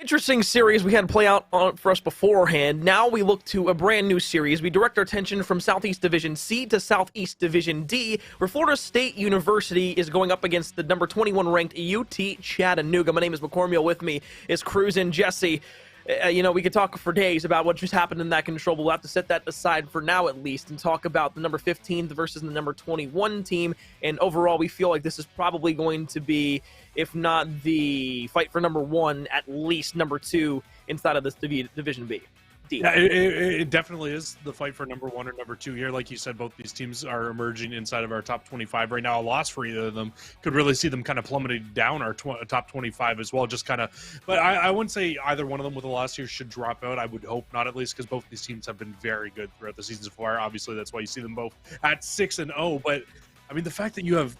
interesting series we had play out for us beforehand. Now we look to a brand new series. We direct our attention from Southeast Division C to Southeast Division D, where Florida State University is going up against the number 21 ranked UT Chattanooga. My name is McCormiel. With me is Cruz and Jesse. We could talk for days about what just happened in that control, but we'll have to set that aside for now at least and talk about the number 15 versus the number 21 team. And overall, we feel like this is probably going to be, if not the fight for number 1, at least number 2 inside of this Division B. Yeah, it definitely is the fight for number 1 or number 2 here. Like you said, both these teams are emerging inside of our top 25 right now. A loss for either of them could really see them kind of plummeting down our top 25 as well. Just kind of, but I wouldn't say either one of them with a loss here should drop out. I would hope not, at least, because both these teams have been very good throughout the season so far. Obviously, that's why you see them both at 6-0. But I mean, the fact that you have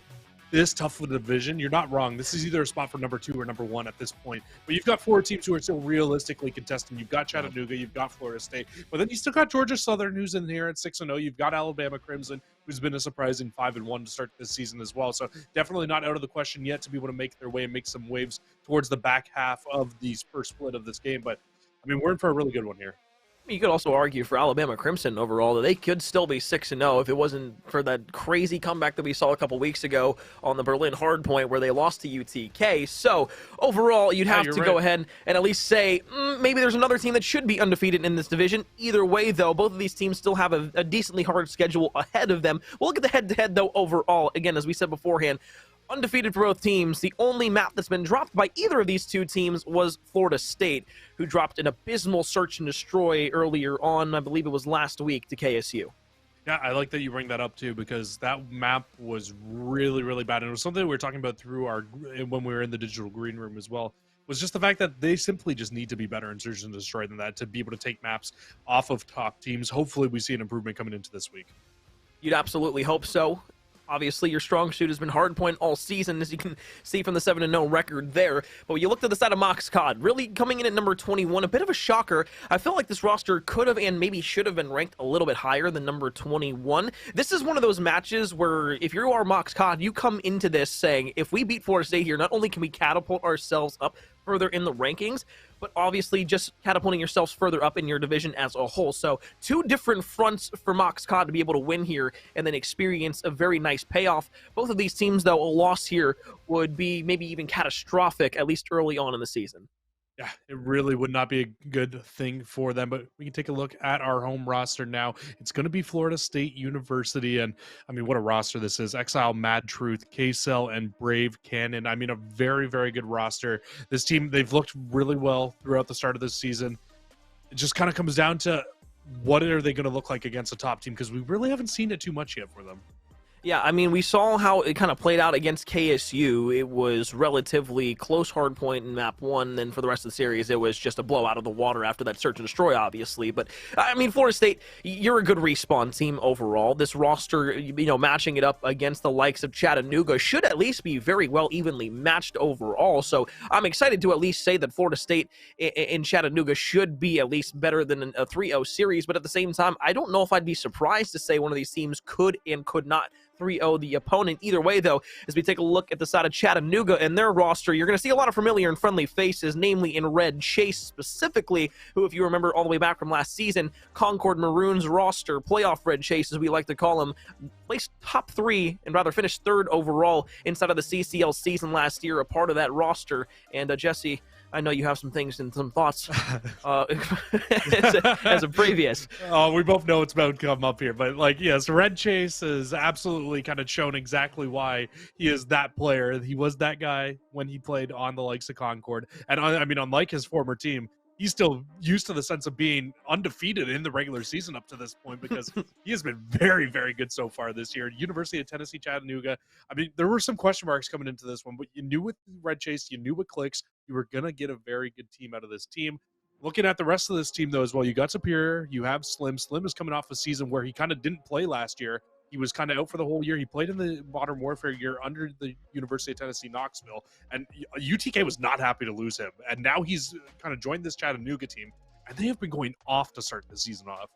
this tough of a division, you're not wrong. This is either a spot for number 2 or number 1 at this point. But you've got 4 teams who are still realistically contesting. You've got Chattanooga, you've got Florida State, but then you still got Georgia Southern, who's in here at 6-0. You've got Alabama Crimson, who's been a surprising 5-1 to start this season as well. So definitely not out of the question yet to be able to make their way and make some waves towards the back half of the first split of this game. But I mean, we're in for a really good one here. You could also argue for Alabama Crimson overall that they could still be 6-0 if it wasn't for that crazy comeback that we saw a couple weeks ago on the Berlin Hardpoint where they lost to UTK. So overall, you'd have to go ahead and at least say maybe there's another team that should be undefeated in this division. Either way, though, both of these teams still have a decently hard schedule ahead of them. We'll look at the head-to-head, though, overall. Again, as we said beforehand, undefeated for both teams. The only map that's been dropped by either of these two teams was Florida State, who dropped an abysmal search and destroy earlier on, I believe it was last week, to KSU. Yeah, I like that you bring that up too, because that map was really, really bad. And it was something we were talking about when we were in the digital green room as well, was just the fact that they simply just need to be better in search and destroy than that to be able to take maps off of top teams. Hopefully we see an improvement coming into this week. You'd absolutely hope so. Obviously, your strong suit has been hardpoint all season, as you can see from the 7-0 record there. But when you look to the side of Mox COD, really coming in at number 21, a bit of a shocker. I feel like this roster could have and maybe should have been ranked a little bit higher than number 21. This is one of those matches where if you are Mox COD, you come into this saying, if we beat Florida State here, not only can we catapult ourselves up further in the rankings, but obviously just catapulting yourselves further up in your division as a whole. So 2 different fronts for Mox COD to be able to win here and then experience a very nice payoff. Both of these teams, though, a loss here would be maybe even catastrophic, at least early on in the season. Yeah, it really would not be a good thing for them, but we can take a look at our home roster now. It's going to be Florida State University, and I mean, what a roster this is. Exile, Mad Truth, K-Cell, and Brave Cannon. I mean, a very, very good roster. This team, they've looked really well throughout the start of this season. It just kind of comes down to what are they going to look like against a top team, because we really haven't seen it too much yet for them. Yeah, I mean, we saw how it kind of played out against KSU. It was relatively close hardpoint in map 1, then for the rest of the series, it was just a blow out of the water after that search and destroy, obviously. But, I mean, Florida State, you're a good respawn team overall. This roster, matching it up against the likes of Chattanooga should at least be very well evenly matched overall. So I'm excited to at least say that Florida State in Chattanooga should be at least better than a 3-0 series. But at the same time, I don't know if I'd be surprised to say one of these teams could and could not 3-0 the opponent. Either way, though, as we take a look at the side of Chattanooga and their roster, you're going to see a lot of familiar and friendly faces, namely in red, Chase specifically, who, if you remember all the way back from last season, Concord Maroons roster, playoff red Chase, as we like to call him, placed top 3 and rather finished 3rd overall inside of the CCL season last year, a part of that roster. And Jesse, I know you have some things and some thoughts as a previous. Oh, we both know it's about to come up here, but yes, Red Chase has absolutely kind of shown exactly why he is that player. He was that guy when he played on the likes of Concord, and I mean, unlike his former team, he's still used to the sense of being undefeated in the regular season up to this point, because he has been very, very good so far this year. University of Tennessee, Chattanooga. I mean, there were some question marks coming into this one, but you knew with Red Chase, you knew with Clicks, you were going to get a very good team out of this team. Looking at the rest of this team, though, as well, you got Superior, you have Slim. Slim is coming off a season where he kind of didn't play last year. He was kind of out for the whole year. He played in the Modern Warfare year under the University of Tennessee Knoxville, and UTK was not happy to lose him. And now he's kind of joined this Chattanooga team, and they have been going off to start the season off.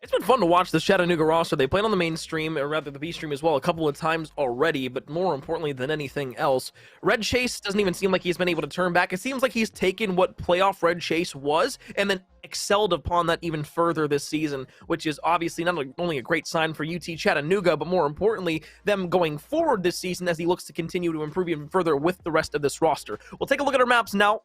It's been fun to watch the Chattanooga roster. They played on the main stream, or rather the B stream as well, a couple of times already, but more importantly than anything else, Red Chase doesn't even seem like he's been able to turn back. It seems like he's taken what playoff Red Chase was and then excelled upon that even further this season, which is obviously not only a great sign for UT Chattanooga, but more importantly, them going forward this season as he looks to continue to improve even further with the rest of this roster. We'll take a look at our maps now.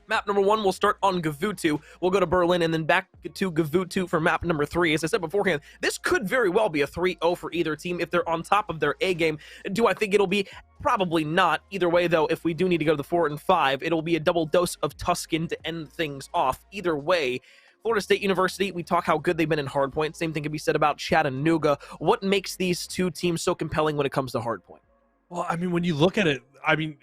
Map number 1, we'll start on Gavutu. We'll go to Berlin and then back to Gavutu for map number 3. As I said beforehand, this could very well be a 3-0 for either team if they're on top of their A game. Do I think it'll be? Probably not. Either way, though, if we do need to go to the 4 and 5, it'll be a double dose of Tuscan to end things off. Either way, Florida State University, we talk how good they've been in hardpoint. Same thing can be said about Chattanooga. What makes these two teams so compelling when it comes to hardpoint? Well, I mean, when you look at it, I mean,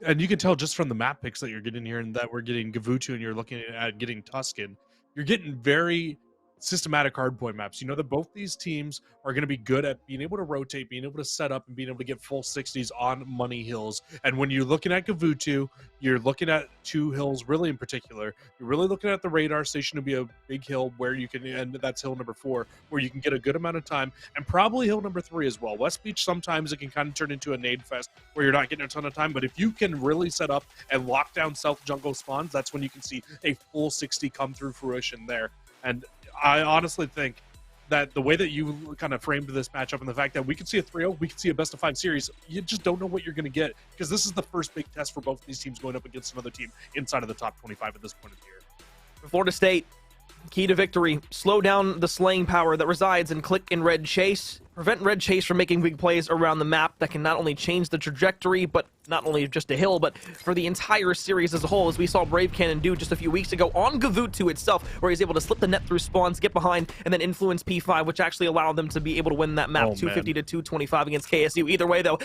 and you can tell just from the map picks that you're getting here and that we're getting Gavutu and you're looking at getting Tuscan, you're getting very systematic hardpoint maps. You know that both these teams are going to be good at being able to rotate, being able to set up, and being able to get full 60s on money hills. And when you're looking at Gavutu, you're looking at 2 hills really in particular. You're really looking at the radar station to be a big hill where you can, and that's hill number 4, where you can get a good amount of time, and probably hill number 3 as well. West Beach, sometimes it can kind of turn into a nade fest where you're not getting a ton of time, but if you can really set up and lock down South Jungle spawns, that's when you can see a full 60 come through fruition there. And I honestly think that the way that you kind of framed this matchup and the fact that we could see a 3-0, we could see a best-of-5 series, you just don't know what you're going to get because this is the first big test for both these teams going up against another team inside of the top 25 at this point of the year. For Florida State, key to victory, slow down the slaying power that resides in Click and Red Chase. Prevent Red Chase from making big plays around the map that can not only change the trajectory, but not only just a hill, but for the entire series as a whole, as we saw Brave Cannon do just a few weeks ago on Gavutu itself, where he's able to slip the net through spawns, get behind, and then influence P5, which actually allowed them to be able to win that map 250 to 225 against KSU. Either way, though,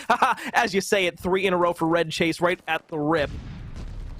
as you say it, 3 in a row for Red Chase right at the rip.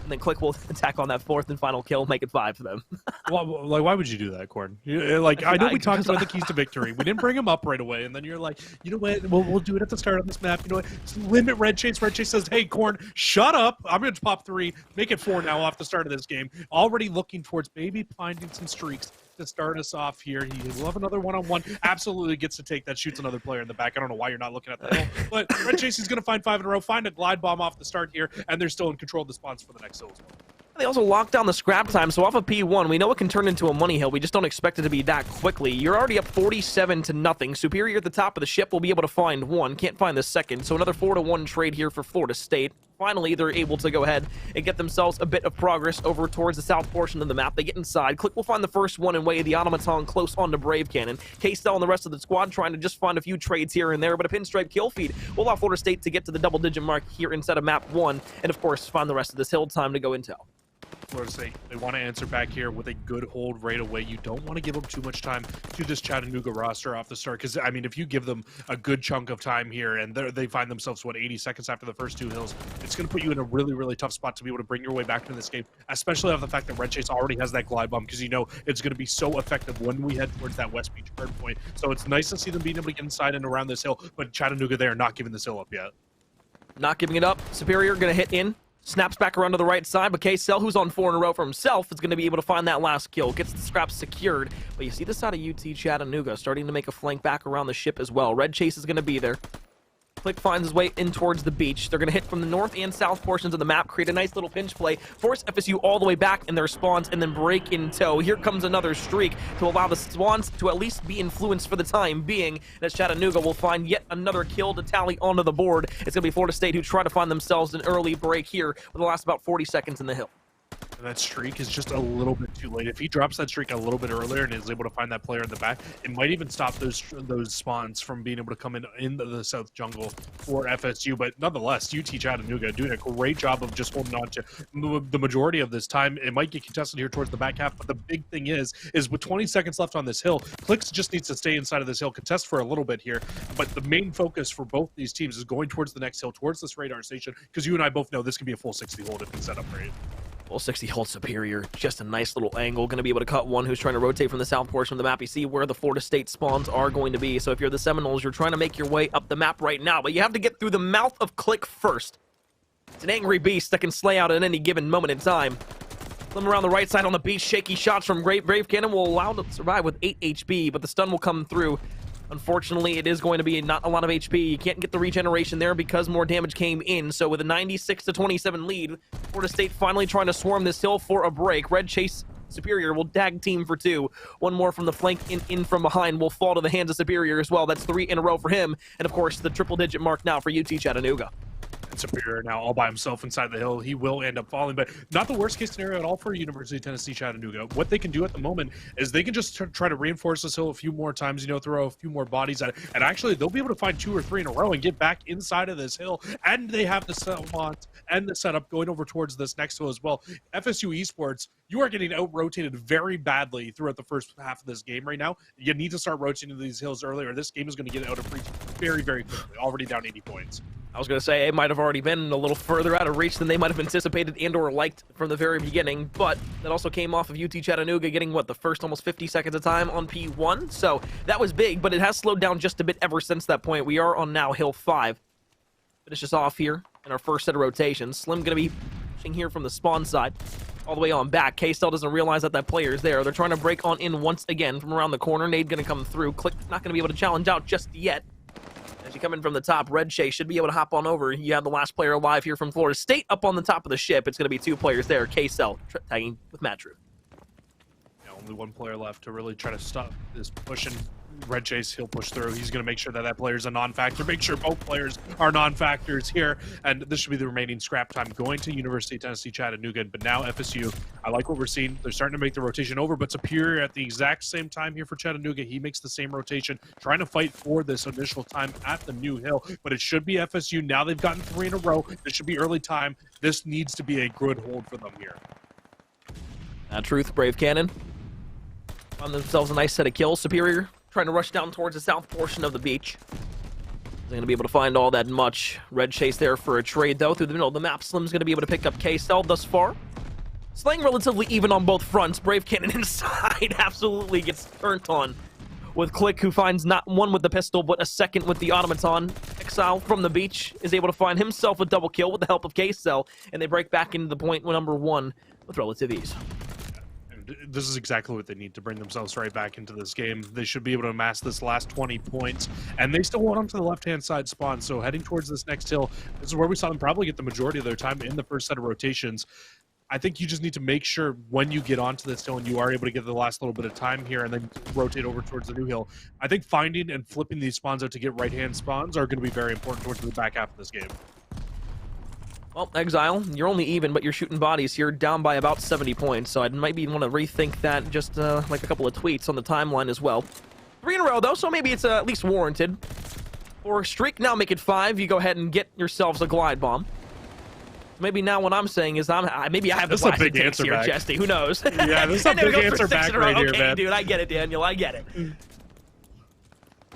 And then Click will attack on that 4th and final kill, make it 5 for them. Well, like, why would you do that, Corn? Like, I know we talked about the keys to victory. We didn't bring them up right away, and then you're like, you know what? We'll do it at the start of this map. You know what? Just limit Red Chase. Red Chase says, hey, Corn, shut up. I'm going to pop 3, make it 4 now off the start of this game. Already looking towards maybe finding some streaks to start us off here. He will have another one-on-one. Absolutely gets to take that, shoots another player in the back. I don't know why you're not looking at the hill, but Red Chase is going to find 5 in a row, find a glide bomb off the start here, and they're still in control of the spawns for the next hill as well. They also lock down the scrap time, so off of P1, we know it can turn into a money hill. We just don't expect it to be that quickly. You're already up 47-0. Superior at the top of the ship will be able to find 1. Can't find the 2nd, so another 4-1 trade here for Florida State. Finally, they're able to go ahead and get themselves a bit of progress over towards the south portion of the map. They get inside. Click will find the first one and way the Automaton close onto Brave Cannon. K-Stel and the rest of the squad trying to just find a few trades here and there, but a pinstripe kill feed will allow Florida State to get to the double-digit mark here inside of map 1, and of course, find the rest of this hill time to go intel. Florida State, they want to answer back here with a good hold right away. You don't want to give them too much time to this Chattanooga roster off the start because, I mean, if you give them a good chunk of time here and they find themselves, 80 seconds after the first 2 hills, it's going to put you in a really, really tough spot to be able to bring your way back into this game, especially off the fact that Red Chase already has that glide bomb because you know it's going to be so effective when we head towards that West Beach hard point. So it's nice to see them being able to get inside and around this hill, but Chattanooga, they are not giving this hill up yet. Not giving it up. Superior going to hit in. Snaps back around to the right side, but K-Cell, who's on 4 in a row for himself, is going to be able to find that last kill. Gets the scraps secured, but you see the side of UT Chattanooga starting to make a flank back around the ship as well. Red Chase is going to be there. Click finds his way in towards the beach. They're going to hit from the north and south portions of the map, create a nice little pinch play, force FSU all the way back in their spawns, and then break in tow. Here comes another streak to allow the Swans to at least be influenced for the time being, as Chattanooga will find yet another kill to tally onto the board. It's going to be Florida State who try to find themselves an early break here with the last about 40 seconds in the hill. And that streak is just a little bit too late. If he drops that streak a little bit earlier and is able to find that player in the back, it might even stop those spawns from being able to come into the South Jungle for FSU. But nonetheless, UT Chattanooga doing a great job of just holding on to the majority of this time. It might get contested here towards the back half, but the big thing is with 20 seconds left on this hill, Clicks just needs to stay inside of this hill, contest for a little bit here. But the main focus for both these teams is going towards the next hill, towards this radar station, because you and I both know this can be a full 60 hold if it's set up right. Well, 60 hold Superior, just a nice little angle. Going to be able to cut one who's trying to rotate from the south portion of the map. You see where the Florida State spawns are going to be. So if you're the Seminoles, you're trying to make your way up the map right now. But you have to get through the mouth of Click first. It's an angry beast that can slay out at any given moment in time. Slim around the right side on the beach. Shaky shots from Brave Cannon will allow him to survive with 8 HP, but the stun will come through. Unfortunately, it is going to be not a lot of HP. You can't get the regeneration there because more damage came in. So with a 96-27 lead, Florida State finally trying to swarm this hill for a break. Red Chase Superior will tag team for 2. One more from the flank in from behind will fall to the hands of Superior as well. That's 3 in a row for him. And of course, the triple-digit mark now for UT Chattanooga. Superior now all by himself inside the hill. He will end up falling, but not the worst case scenario at all for University of Tennessee Chattanooga. What they can do at the moment is they can just try to reinforce this hill a few more times, throw a few more bodies at it, and actually they'll be able to find 2 or 3 in a row and get back inside of this hill, and they have the spot and the setup going over towards this next hill as well. FSU Esports, you are getting out-rotated very badly throughout the first half of this game right now. You need to start rotating these hills earlier. This game is going to get out of reach very, very quickly, already down 80 points. I was going to say it might have already been a little further out of reach than they might have anticipated and or liked from the very beginning, but that also came off of UT Chattanooga getting, the first almost 50 seconds of time on P1, so that was big, but it has slowed down just a bit ever since that point. We are on now Hill 5. Finishes off here in our first set of rotations. Slim going to be pushing here from the spawn side all the way on back. K-Cell doesn't realize that player is there. They're trying to break on in once again from around the corner. Nade going to come through. Click not going to be able to challenge out just yet. As you come in from the top, Red Chase should be able to hop on over. You have the last player alive here from Florida State up on the top of the ship. It's going to be 2 players there. K-Cell tagging with Matt Drew. Yeah, only 1 player left to really try to stop this push, and Red Chase, he'll push through. He's going to make sure that player's a non-factor, make sure both players are non-factors here, and this should be the remaining scrap time going to University of Tennessee Chattanooga. But now FSU, I like what we're seeing. They're starting to make the rotation over, but Superior at the exact same time here for Chattanooga. He makes the same rotation, trying to fight for this initial time at the new hill, but it should be FSU. Now they've gotten 3 in a row. This should be early time. This needs to be a good hold for them here. Truth, Brave Cannon found themselves a nice set of kills. Superior trying to rush down towards the south portion of the beach. They're going to be able to find all that much. Red Chase there for a trade, though, through the middle of the map. Slim's going to be able to pick up K-Cell thus far. Slaying relatively even on both fronts. Brave Cannon inside absolutely gets turned on with Click, who finds not one with the pistol, but a second with the automaton. Exile from the beach is able to find himself a double kill with the help of K-Cell, and they break back into the point number 1 with relative ease. This is exactly what they need to bring themselves right back into this game. They should be able to amass this last 20 points, and they still hold on to the left-hand side spawn. So heading towards this next hill, this is where we saw them probably get the majority of their time in the first set of rotations. I think you just need to make sure when you get onto this hill and you are able to get the last little bit of time here and then rotate over towards the new hill. I think finding and flipping these spawns out to get right-hand spawns are going to be very important towards the back half of this game. Well, Exile, you're only even, but you're shooting bodies here, down by about 70 points, so I might be want to rethink that, just like a couple of tweets on the timeline as well. 3 in a row, though, so maybe it's at least warranted. For a streak, now make it 5, you go ahead and get yourselves a glide bomb. Maybe now what I'm saying is maybe I have the plastic tanks here, Chesty, who knows? Yeah, this is a big answer back right here, man. Dude, I get it, Daniel, I get it.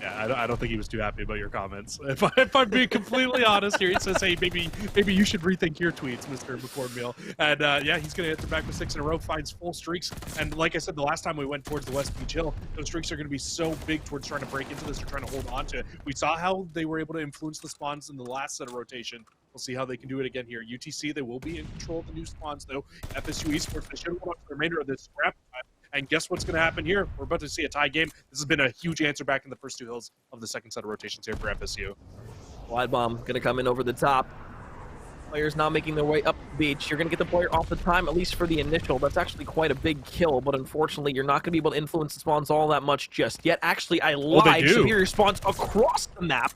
Yeah, I don't think he was too happy about your comments. If I'm being completely honest here, he says, hey, maybe you should rethink your tweets, Mr. McCormill. And yeah, he's going to answer back with 6 in a row, finds full streaks. And like I said, the last time we went towards the West Beach Hill, those streaks are going to be so big towards trying to break into this or trying to hold on to it. We saw how they were able to influence the spawns in the last set of rotation. We'll see how they can do it again here. UTC, they will be in control of the new spawns, though. FSU Esports, they should have watched the remainder of this scrap time. And guess what's going to happen here? We're about to see a tie game. This has been a huge answer back in the first 2 hills of the second set of rotations here for FSU. Glide bomb going to come in over the top. Players now making their way up the beach. You're going to get the player off the time, at least for the initial. That's actually quite a big kill, but unfortunately, you're not going to be able to influence the spawns all that much just yet. Actually, I lied. Superior spawns across the map.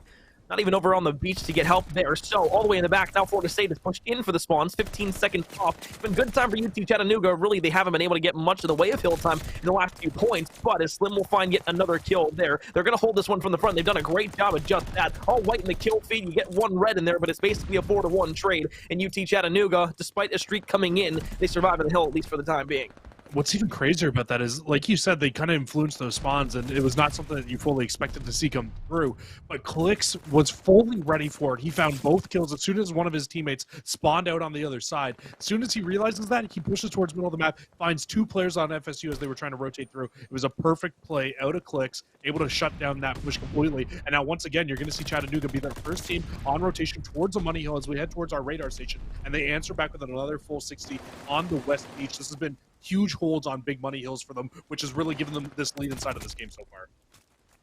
Not even over on the beach to get help there. So, all the way in the back, now Florida State is pushed in for the spawns. 15 seconds off. It's been good time for UT Chattanooga. Really, they haven't been able to get much of the way of hill time in the last few points, but as Slim will find yet another kill there. They're going to hold this one from the front. They've done a great job of just that. All white in the kill feed. You get 1 red in there, but it's basically a 4-to-1 trade. And UT Chattanooga, despite a streak coming in, they survive in the hill, at least for the time being. what's even crazier about that is, like you said, they kind of influenced those spawns, and it was not something that you fully expected to see come through. But Clicks was fully ready for it. He found both kills as soon as one of his teammates spawned out on the other side. As soon as he realizes that, he pushes towards middle of the map, finds two players on FSU as they were trying to rotate through. It was a perfect play out of Clicks, able to shut down that push completely. And now, once again, you're going to see Chattanooga be their first team on rotation towards the Money Hill as we head towards our radar station. And they answer back with another full 60 on the West Beach. This has been huge holds on big money hills for them, which has really given them this lead inside of this game so far.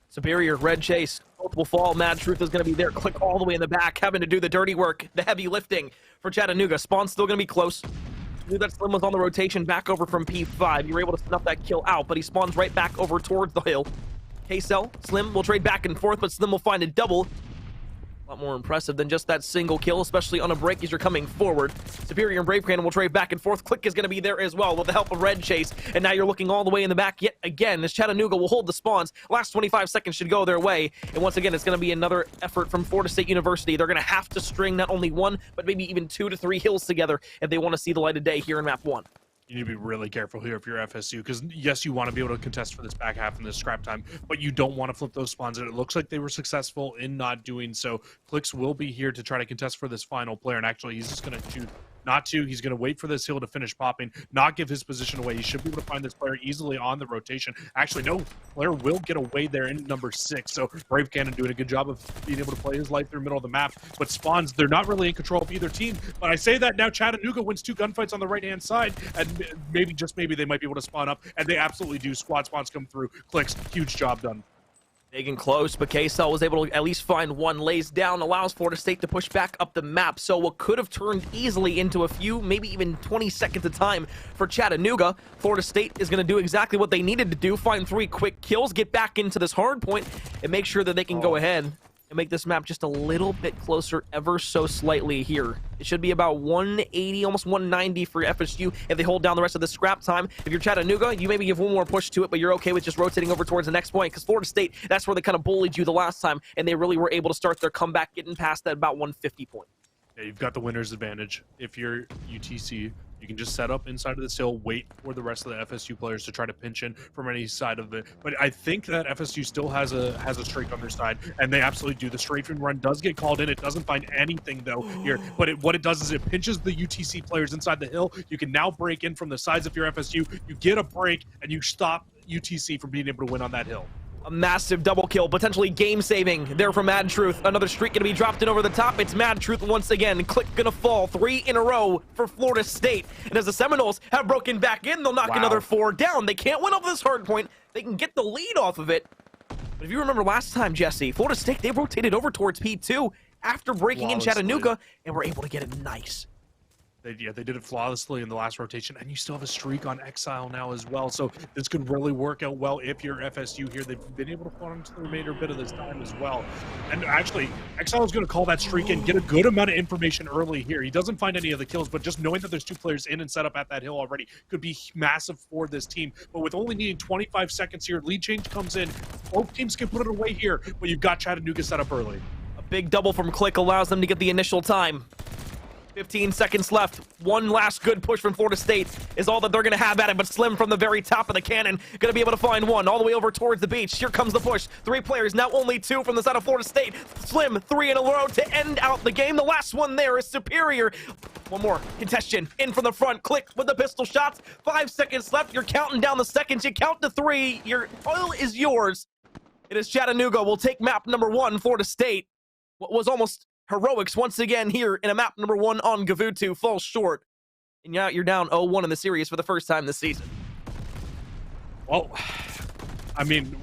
Superior, red chase, both will fall. Mad Truth is going to be there. Click all the way in the back, having to do the dirty work, the heavy lifting for Chattanooga. Spawn's still going to be close. Knew that Slim was on the rotation back over from P5. You were able to snuff that kill out, but he spawns right back over towards the hill. K-Cell, Slim will trade back and forth, but Slim will find a double. A lot more impressive than just that single kill, especially on a break as you're coming forward. Superior and Brave Cannon will trade back and forth. Click is going to be there as well with the help of Red Chase. And now you're looking all the way in the back yet again as Chattanooga will hold the spawns. Last 25 seconds should go their way. And once again, it's going to be another effort from Florida State University. They're going to have to string not only one, but maybe even 2 to 3 hills together if they want to see the light of day here in map 1. You need to be really careful here if you're FSU, because yes, you want to be able to contest for this back half and this scrap time, but you don't want to flip those spawns, and it looks like they were successful in not doing so. Clicks will be here to try to contest for this final player, and actually he's just going to choose not to. He's going to wait for this hill to finish popping, not give his position away. He should be able to find this player easily on the rotation. Actually, no, player will get away there in number 6, so Brave Cannon doing a good job of being able to play his life through middle of the map, but spawns, they're not really in control of either team, but I say that now Chattanooga wins 2 gunfights on the right-hand side, and maybe, just maybe, they might be able to spawn up, and they absolutely do. Squad spawns come through. Clicks, huge job done. Big and close, but K-Cell was able to at least find one, lays down, allows Florida State to push back up the map. So what could have turned easily into a few, maybe even 20 seconds of time for Chattanooga. Florida State is going to do exactly what they needed to do, find 3 quick kills, get back into this hard point, and make sure that they can go ahead and make this map just a little bit closer ever so slightly here. It should be about 180, almost 190 for FSU if they hold down the rest of the scrap time. If you're Chattanooga, you maybe give one more push to it, but you're okay with just rotating over towards the next point, because Florida State, that's where they kind of bullied you the last time, and they really were able to start their comeback getting past that about 150 point. Yeah, you've got the winner's advantage. If you're UTC, you can just set up inside of this hill, wait for the rest of the FSU players to try to pinch in from any side of it. But I think that FSU still has a streak on their side, and they absolutely do. The strafing run does get called in. It doesn't find anything, though, here. But what it does is it pinches the UTC players inside the hill. You can now break in from the sides if you're FSU. You get a break, and you stop UTC from being able to win on that hill. A massive double kill, potentially game-saving there from Mad Truth. Another streak going to be dropped in over the top. It's Mad Truth once again. Click going to fall. 3 in a row for Florida State. And as the Seminoles have broken back in, they'll knock another 4 down. They can't win off this hard point. They can get the lead off of it. But if you remember last time, Jesse, Florida State, they rotated over towards P2 after breaking in Chattanooga, and were able to get it nice. They did it flawlessly in the last rotation, and you still have a streak on Exile now as well, so this could really work out well if you're FSU here. They've been able to hold on to the remainder bit of this time as well. And actually, Exile is going to call that streak and get a good amount of information early here. He doesn't find any of the kills, but just knowing that there's 2 players in and set up at that hill already could be massive for this team. But with only needing 25 seconds here, lead change comes in. Both teams can put it away here, but you've got Chattanooga set up early. A big double from Click allows them to get the initial time. 15 seconds left. One last good push from Florida State is all that they're going to have at it, but Slim from the very top of the cannon going to be able to find one all the way over towards the beach. Here comes the push. 3 players, now only 2 from the side of Florida State. Slim, 3 in a row to end out the game. The last one there is Superior. One more contestation in from the front. Click with the pistol shots. 5 seconds left. You're counting down the seconds. You count to 3. Your oil is yours. It is Chattanooga will take map number 1, Florida State. What was almost heroics once again here in a map number 1 on Gavutu falls short. And you're down 0-1 in the series for the first time this season. Well, I mean,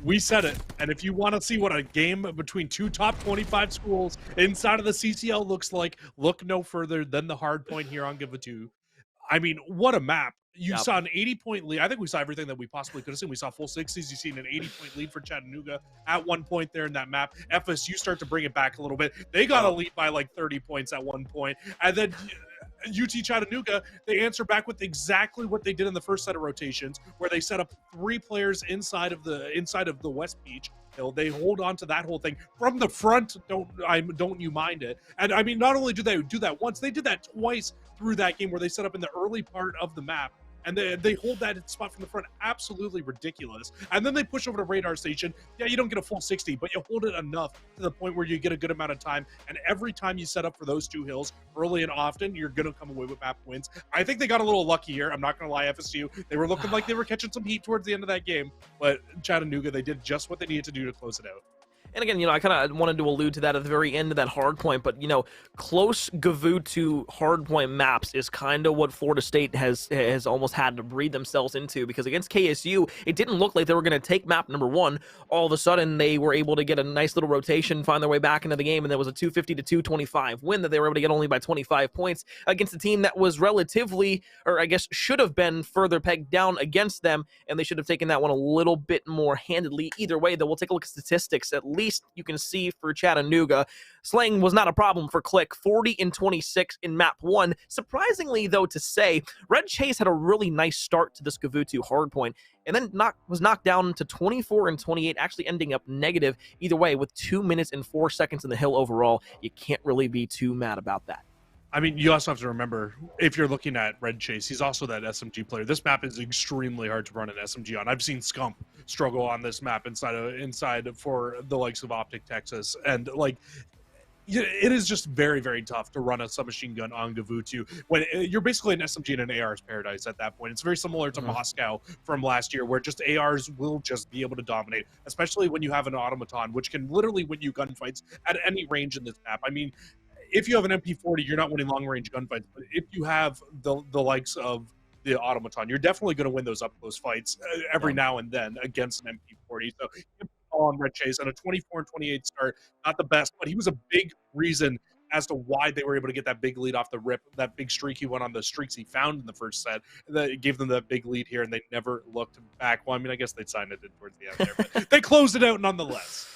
we said it. And if you want to see what a game between 2 top 25 schools inside of the CCL looks like, look no further than the hard point here on Gavutu. I mean, what a map. You saw an 80-point lead. I think we saw everything that we possibly could have seen. We saw full 60s. You've seen an 80-point lead for Chattanooga at one point there in that map. FSU start to bring it back a little bit. They got a lead by like 30 points at one point. And then UT Chattanooga, they answer back with exactly what they did in the first set of rotations, where they set up 3 players inside of the West Beach. They hold on to that whole thing from the front. Don't you mind it? And I mean, not only do they do that once, they did that twice through that game, where they set up in the early part of the map. and they hold that spot from the front absolutely ridiculous. And then they push over to radar station. Yeah, you don't get a full 60, but you hold it enough to the point where you get a good amount of time. And every time you set up for those two hills early and often, you're going to come away with map wins. I think they got a little lucky here. I'm not going to lie, FSU. They were looking like they were catching some heat towards the end of that game, but Chattanooga, they did just what they needed to do to close it out. And again, I kind of wanted to allude to that at the very end of that hardpoint, but, close Gavutu hardpoint maps is kind of what Florida State has almost had to breed themselves into, because against KSU, it didn't look like they were going to take map number 1. All of a sudden, they were able to get a nice little rotation, find their way back into the game, and there was a 250 to 225 win that they were able to get only by 25 points against a team that was relatively, or I guess should have been further pegged down against them, and they should have taken that one a little bit more handedly. Either way, though, we'll take a look at statistics. At least you can see for Chattanooga, slaying was not a problem for Click. 40 and 26 in map 1. Surprisingly, though, to say, Red Chase had a really nice start to this Gavutu hardpoint, and then was knocked down to 24 and 28, actually ending up negative either way with 2 minutes and 4 seconds in the hill overall. You can't really be too mad about that. I mean, you also have to remember, if you're looking at Red Chase, he's also that SMG player. This map is extremely hard to run an SMG on. I've seen Scump struggle on this map inside for the likes of Optic Texas, and it is just very, very tough to run a submachine gun on Gavutu when you're basically an SMG in an AR's paradise at that point. It's very similar to Moscow from last year, where just ARs will just be able to dominate, especially when you have an automaton, which can literally win you gunfights at any range in this map. I mean, if you have an MP40, you're not winning long-range gunfights. But if you have the likes of the automaton, you're definitely going to win those up-close fights every now and then against an MP40. So on Red Chase on a 24 and 28 start, not the best, but he was a big reason as to why they were able to get that big lead off the rip, that big streak he went on, the streaks he found in the first set, that gave them that big lead here, and they never looked back. Well, I mean, I guess they signed it in towards the end there, but they closed it out nonetheless.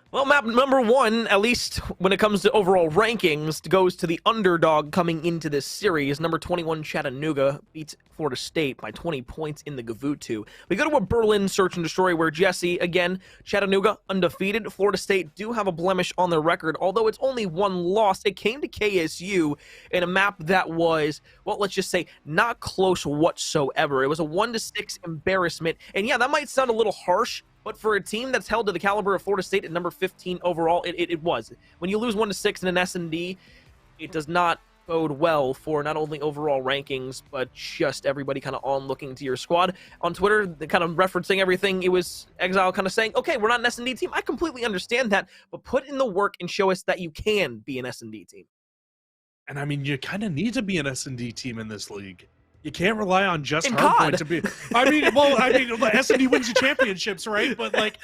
Well, map number 1, at least when it comes to overall rankings, goes to the underdog coming into this series. Number 21, Chattanooga, beats Florida State by 20 points in the Gavutu. We go to a Berlin search and destroy where Jesse, again, Chattanooga undefeated. Florida State do have a blemish on their record, although it's only 1 loss. It came to KSU in a map that was, well, let's just say, not close whatsoever. It was a 1-6 embarrassment. And yeah, that might sound a little harsh, but for a team that's held to the caliber of Florida State at number 15 overall, it was. When you lose 1-6 in an S&D, it does not bode well for not only overall rankings, but just everybody kind of on looking to your squad. On Twitter, kind of referencing everything, it was Exile kind of saying, okay, we're not an S&D team. I completely understand that, but put in the work and show us that you can be an S&D team. And I mean, you kind of need to be an S&D team in this league. You can't rely on just hardpoint to be. I mean, S&D wins you championships, right? But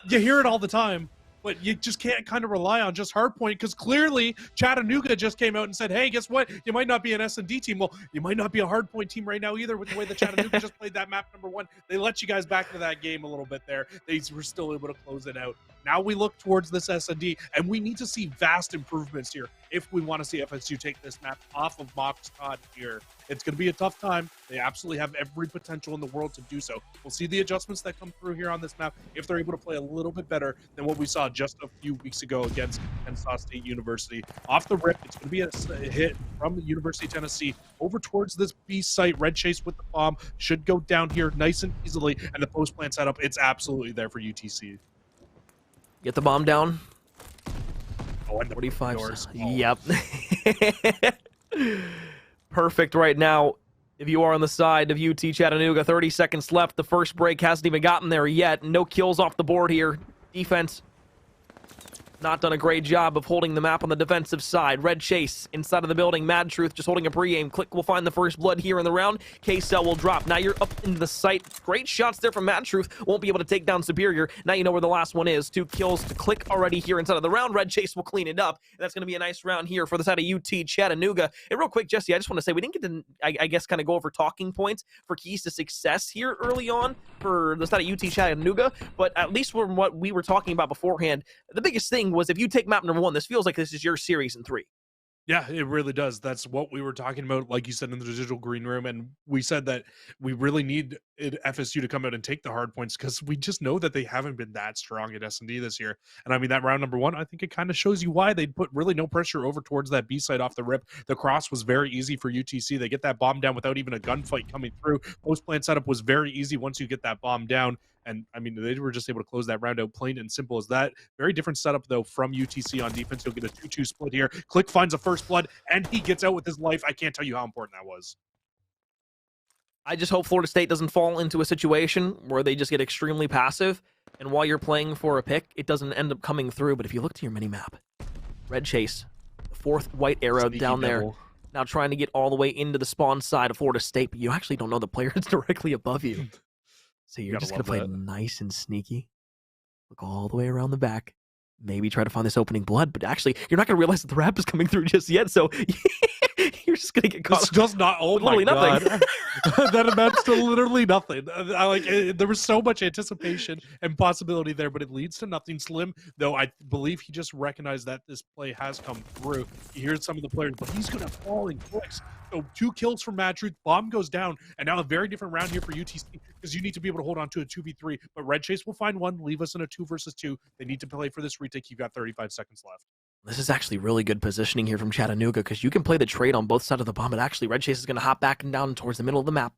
you hear it all the time. But you just can't kind of rely on just hardpoint, because clearly Chattanooga just came out and said, hey, guess what? You might not be an S&D team. Well, you might not be a hardpoint team right now either with the way that Chattanooga just played that map number 1. They let you guys back into that game a little bit there. They were still able to close it out. Now we look towards this S&D, and we need to see vast improvements here if we want to see FSU take this map off of Mox Todd here. It's going to be a tough time. They absolutely have every potential in the world to do so. We'll see the adjustments that come through here on this map if they're able to play a little bit better than what we saw just a few weeks ago against Kansas State University. Off the rip, it's going to be a hit from the University of Tennessee over towards this B site. Red Chase with the bomb should go down here nice and easily, and the post plant setup, it's absolutely there for UTC. Get the bomb down. Oh, and 45. Doors. Yep. Perfect right now. If you are on the side of UT Chattanooga, 30 seconds left. The first break hasn't even gotten there yet. No kills off the board here. Defense not done a great job of holding the map on the defensive side. Red Chase inside of the building. Mad Truth just holding a pre-aim. Click will find the first blood here in the round. K-Cell will drop. Now you're up into the site. Great shots there from Mad Truth. Won't be able to take down Superior. Now you know where the last one is. 2 kills to Click already here inside of the round. Red Chase will clean it up. And that's going to be a nice round here for the side of UT Chattanooga. And real quick, Jesse, I just want to say we didn't get to, I guess, kind of go over talking points for keys to success here early on for the side of UT Chattanooga. But at least from what we were talking about beforehand, the biggest thing was if you take map number 1, this feels like this is your series in 3. Yeah, it really does. That's what we were talking about, like you said, in the digital green room. And we said that we really need FSU to come out and take the hard points because we just know that they haven't been that strong at S&D this year. And I mean, that round number one, I think it kind of shows you why they put really no pressure over towards that B side off the rip. The cross was very easy for UTC. They get that bomb down without even a gunfight coming through. Post plant setup was very easy once you get that bomb down. And I mean, they were just able to close that round out plain and simple as that. Very different setup, though, from UTC on defense. You'll get a 2-2 split here. Click finds a first blood, and he gets out with his life. I can't tell you how important that was. I just hope Florida State doesn't fall into a situation where they just get extremely passive, and while you're playing for a pick, it doesn't end up coming through. But if you look to your mini-map, Red Chase, the fourth white arrow Sneaky down there, devil. now trying to get all the way into the spawn side of Florida State, but you actually don't know the player that's directly above you. So you're Gotta just going to love play that. nice and sneaky. Look all the way around the back. Maybe try to find this opening blood, but actually, you're not going to realize that the wrap is coming through just yet, so you're just going to get caught It's just not. Oh my literally god, nothing. that amounts to literally nothing. There was so much anticipation and possibility there, but it leads to nothing. Slim, though, I believe he just recognized that this play has come through. He hears some of the players, but he's going to fall in clicks. So 2 kills from Mad Truth. Bomb goes down, and now a very different round here for UTC because you need to be able to hold on to a 2v3. But Red Chase will find one, leave us in a 2 versus 2. They need to play for this retake. You've got 35 seconds left. This is actually really good positioning here from Chattanooga because you can play the trade on both sides of the bomb, but actually Red Chase is going to hop back and down towards the middle of the map.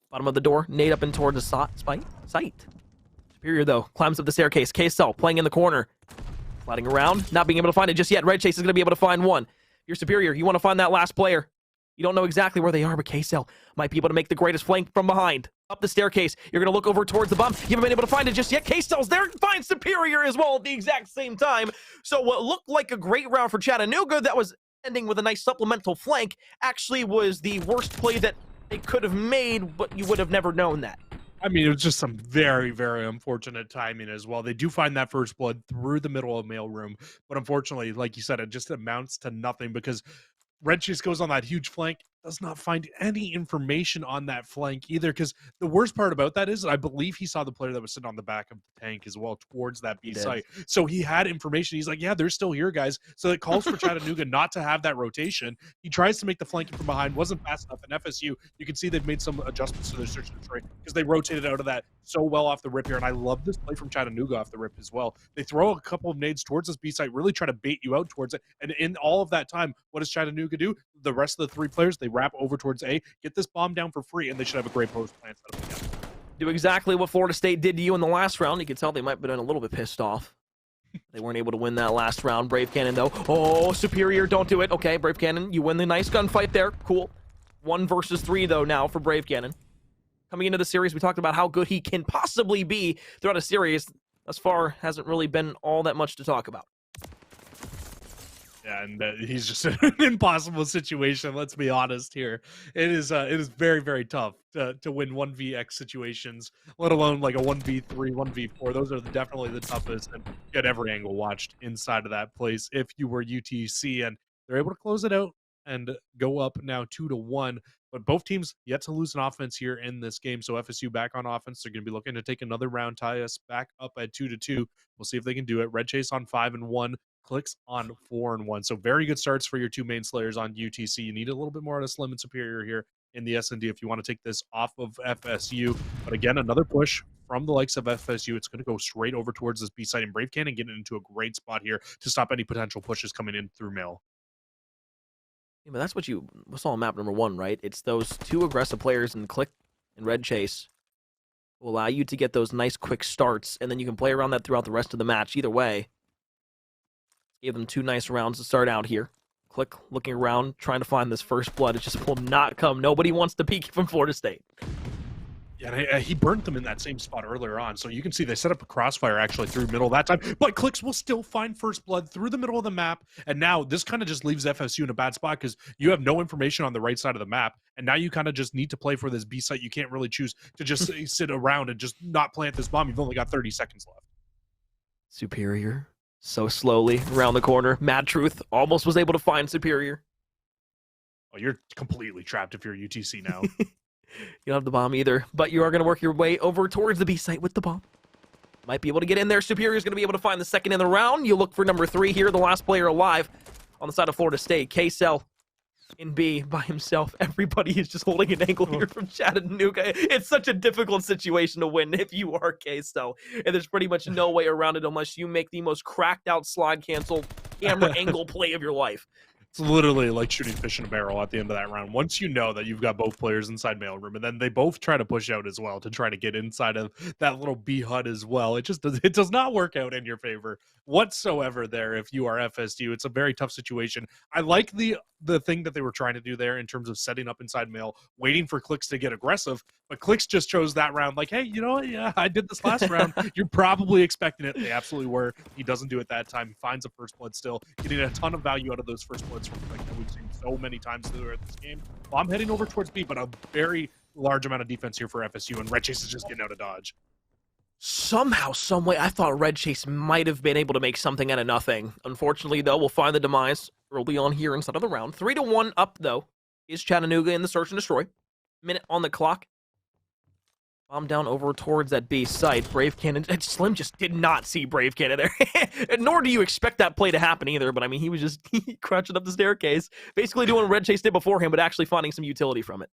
Bottom of the door, nade up and towards the sight. Superior, though, climbs up the staircase. KSL playing in the corner. Sliding around, not being able to find it just yet. Red Chase is going to be able to find one. You're Superior. You want to find that last player. You don't know exactly where they are, but KSL might be able to make the greatest flank from behind. Up the staircase, you're going to look over towards the bomb. You haven't been able to find it just yet. KSL's there, finds Superior as well at the exact same time. So what looked like a great round for Chattanooga that was ending with a nice supplemental flank actually was the worst play that they could have made, but you would have never known that. I mean, it was just some very, very unfortunate timing as well. They do find that first blood through the middle of mailroom, but unfortunately, like you said, it just amounts to nothing because Red Chase goes on that huge flank, does not find any information on that flank either. Because the worst part about that is I believe he saw the player that was sitting on the back of the tank as well towards that B site. So he had information. He's like, yeah, they're still here, guys. So it calls for Chattanooga not to have that rotation. He tries to make the flanking from behind, wasn't fast enough. And FSU, you can see they've made some adjustments to their search and destroy because they rotated out of that so well off the rip here. And I love this play from Chattanooga off the rip as well. They throw a couple of nades towards this B site, really try to bait you out towards it. And in all of that time, what does Chattanooga do? The rest of the 3 players, they wrap over towards A, get this bomb down for free, and they should have a great post plant setup again. Do exactly what Florida State did to you in the last round. You can tell they might have been a little bit pissed off. They weren't able to win that last round. Brave Cannon, though. Oh, Superior, don't do it. Okay, Brave Cannon, you win the nice gunfight there. Cool. 1 versus 3, though, now for Brave Cannon. Coming into the series, we talked about how good he can possibly be throughout a series. Thus far, hasn't really been all that much to talk about. Yeah, and he's just in an impossible situation. Let's be honest here. It is very, very tough to win 1vx situations, let alone like a 1v3, 1v4. Those are definitely the toughest, and get every angle watched inside of that place. If you were UTC, and they're able to close it out and go up now 2-1. But both teams yet to lose an offense here in this game. So FSU back on offense. They're going to be looking to take another round, tie us back up at 2-2. We'll see if they can do it. Red Chase on 5-1. Clicks on 4-1. So very good starts for your 2 main slayers on UTC. You need a little bit more out of Slim and Superior here in the S&D if you want to take this off of FSU. But again, another push from the likes of FSU. It's going to go straight over towards this B side, and Brave Cannon getting into a great spot here to stop any potential pushes coming in through mail. Yeah, but that's what you saw on map number 1, right? It's those 2 aggressive players in Click and Red Chase will allow you to get those nice quick starts, and then you can play around that throughout the rest of the match. Either way, gave them 2 nice rounds to start out here. Click looking around, trying to find this first blood. It just will not come. Nobody wants to peek from Florida State. Yeah, and he burnt them in that same spot earlier on. So you can see they set up a crossfire actually through middle that time. But Clicks will still find first blood through the middle of the map. And now this kind of just leaves FSU in a bad spot because you have no information on the right side of the map. And now you kind of just need to play for this B site. You can't really choose to just sit around and just not plant this bomb. You've only got 30 seconds left. Superior. So slowly around the corner. Mad Truth almost was able to find Superior. Oh, you're completely trapped if you're UTC now. You don't have the bomb either, but you are going to work your way over towards the B site with the bomb. Might be able to get in there. Superior is going to be able to find the second in the round. You look for number 3 here, the last player alive. on the side of Florida State. K-Cell in B by himself. Everybody is just holding an angle here from Chattanooga. It's such a difficult situation to win if you are K-Cell. And there's pretty much no way around it unless you make the most cracked out slide cancel camera angle play of your life. It's literally like shooting fish in a barrel at the end of that round. Once you know that you've got both players inside mailroom, and then they both try to push out as well to try to get inside of that little B hut as well. It does not work out in your favor whatsoever there if you are FSU. It's a very tough situation. I like the thing that they were trying to do there in terms of setting up inside mail, waiting for Clicks to get aggressive, but Clicks just chose that round like, hey, you know what? Yeah, I did this last round. You're probably expecting it. They absolutely were. He doesn't do it that time. He finds a first blood still, getting a ton of value out of those first bloods from Click that we've seen so many times throughout this game. Well, I'm heading over towards B, but a very large amount of defense here for FSU, and Red Chase is just getting out of dodge. Somehow, someway, I thought Red Chase might have been able to make something out of nothing. Unfortunately, though, we'll find the demise early on here inside of the round. 3-1 up, though, is Chattanooga in the search and destroy. Minute on the clock. Bomb down over towards that B site. Brave Cannon. Slim just did not see Brave Cannon there. Nor do you expect that play to happen either. But, I mean, he was just crouching up the staircase. Basically doing what Red Chase did before him, but actually finding some utility from it.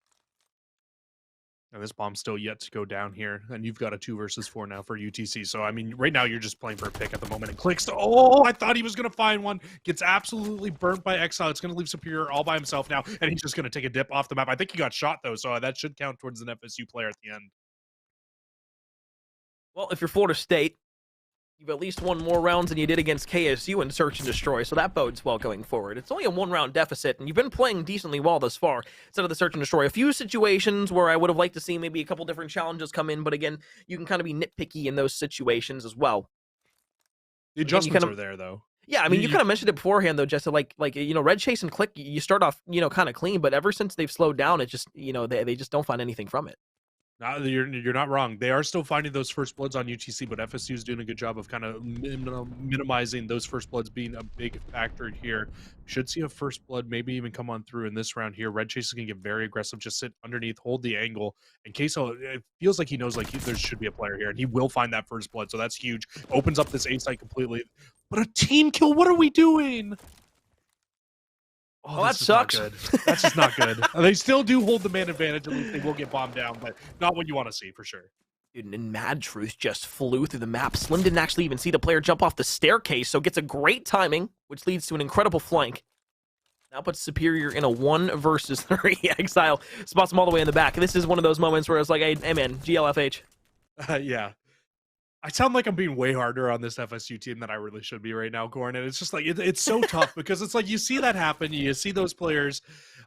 And this bomb's still yet to go down here. And you've got a 2 versus 4 now for UTC. So, I mean, right now you're just playing for a pick at the moment. And Clicks. Oh, I thought he was going to find one. Gets absolutely burnt by Exile. It's going to leave Superior all by himself now. And he's just going to take a dip off the map. I think he got shot, though. So that should count towards an FSU player at the end. Well, if you're Florida State, you've at least won more rounds than you did against KSU in Search and Destroy, so that bodes well going forward. It's only a 1-round deficit, and you've been playing decently well thus far instead of the Search and Destroy. A few situations where I would have liked to see maybe a couple different challenges come in, but again, you can kind of be nitpicky in those situations as well. The adjustments are there, though. Yeah, I mean, you kind of mentioned it beforehand, though, Jesse, like you know, Red Chase and Click, you start off, you know, kind of clean, but ever since they've slowed down, it just, you know, they just don't find anything from it. No, you're not wrong. They are still finding those first bloods on UTC, but FSU is doing a good job of kind of minimizing those first bloods being a big factor here. Should see a first blood maybe even come on through in this round here. Red Chase is going to get very aggressive, just sit underneath, hold the angle. And Queso, it feels like he knows like there should be a player here, and he will find that first blood, so that's huge. Opens up this A site completely. But a team kill, what are we doing? Oh, well, that sucks. That's just not good. They still do hold the man advantage. At least they will get bombed down, but not what you want to see for sure. Dude, and Mad Truth just flew through the map. Slim didn't actually even see the player jump off the staircase, so gets a great timing, which leads to an incredible flank. Now puts Superior in a 1 versus 3. Exile spots him all the way in the back. This is one of those moments where it's like, hey man, GLFH. Yeah. I sound like I'm being way harder on this FSU team than I really should be right now, Goran. And it's just like, it's so tough because it's like you see that happen. You see those players.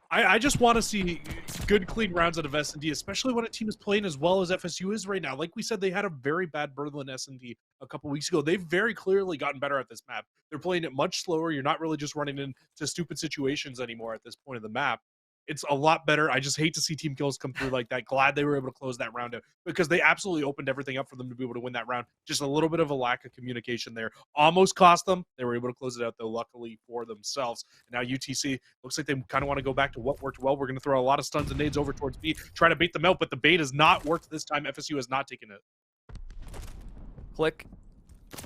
I just want to see good, clean rounds out of S&D, especially when a team is playing as well as FSU is right now. Like we said, they had a very bad Berlin S&D a couple weeks ago. They've very clearly gotten better at this map. They're playing it much slower. You're not really just running into stupid situations anymore at this point of the map. It's a lot better. I just hate to see team kills come through like that. Glad they were able to close that round out because they absolutely opened everything up for them to be able to win that round. Just a little bit of a lack of communication there. Almost cost them. They were able to close it out, though, luckily for themselves. And now UTC looks like they kind of want to go back to what worked well. We're going to throw a lot of stuns and nades over towards B, try to bait them out, but the bait has not worked this time. FSU has not taken it. Click.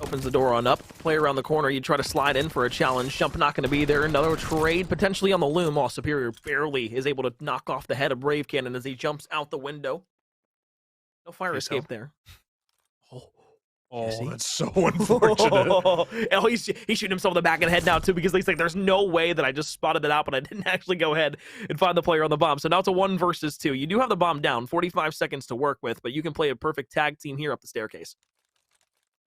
Opens the door on up. Play around the corner. You try to slide in for a challenge. Jump not going to be there. Another trade potentially on the loom. While Superior barely is able to knock off the head of Brave Cannon as he jumps out the window. No fire escape there. Oh, that's so unfortunate. Oh, he's shooting himself in the back of the head now, too, because he's like, there's no way that I just spotted it out, but I didn't actually go ahead and find the player on the bomb. So now it's a 1 versus 2. You do have the bomb down, 45 seconds to work with, but you can play a perfect tag team here up the staircase.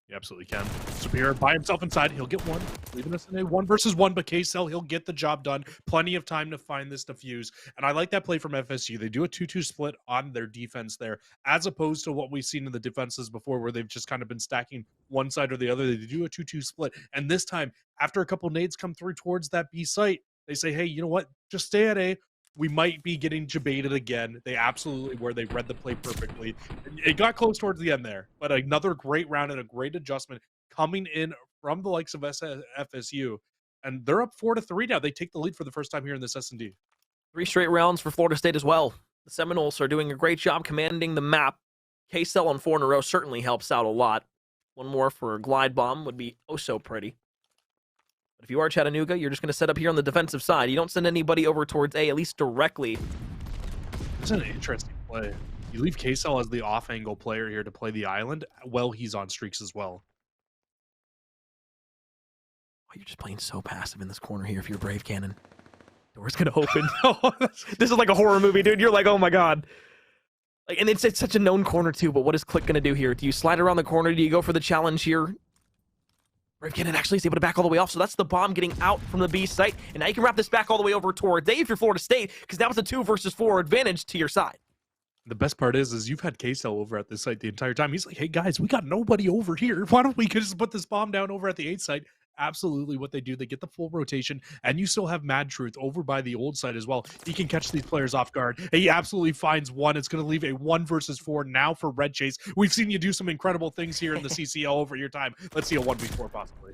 You absolutely can. Superior by himself inside. He'll get 1. Leaving us in a 1 versus 1, but K-Cell, he'll get the job done. Plenty of time to find this defuse. And I like that play from FSU. They do a 2-2 split on their defense there, as opposed to what we've seen in the defenses before where they've just kind of been stacking one side or the other. They do a 2-2 split. And this time, after a couple nades come through towards that B site, they say, hey, you know what? Just stay at A. We might be getting jebaited again. They absolutely were. They read the play perfectly. It got close towards the end there, but another great round and a great adjustment coming in from the likes of FSU. And they're up 4-3 now. They take the lead for the first time here in this S&D. 3 straight rounds for Florida State as well. The Seminoles are doing a great job commanding the map. K-Cell on 4 in a row certainly helps out a lot. 1 more for a glide bomb would be oh so pretty. But if you are Chattanooga, you're just going to set up here on the defensive side. You don't send anybody over towards A, at least directly. It's an interesting play. You leave K-Cell as the off-angle player here to play the island. Well, he's on streaks as well. Oh, you're just playing so passive in this corner here if you're Brave Cannon. Door's going to open. This is like a horror movie, dude. You're like, oh my God. Like, and it's such a known corner too, but what is Click going to do here? Do you slide around the corner? Do you go for the challenge here? Brave Cannon actually is able to back all the way off, so that's the bomb getting out from the B site, and now you can wrap this back all the way over towards A if you're Florida State, because that was a 2 versus 4 advantage to your side. The best part is you've had K-Cell over at this site the entire time. He's like, hey guys, we got nobody over here. Why don't we just put this bomb down over at the 8 site? Absolutely what they do. They get the full rotation, and you still have Mad Truth over by the old side as well. He can catch these players off guard. He absolutely finds one. It's going to leave a 1 versus 4 now for Red Chase. We've seen you do some incredible things here in the CCL over your time. Let's see a 1v4 possibly.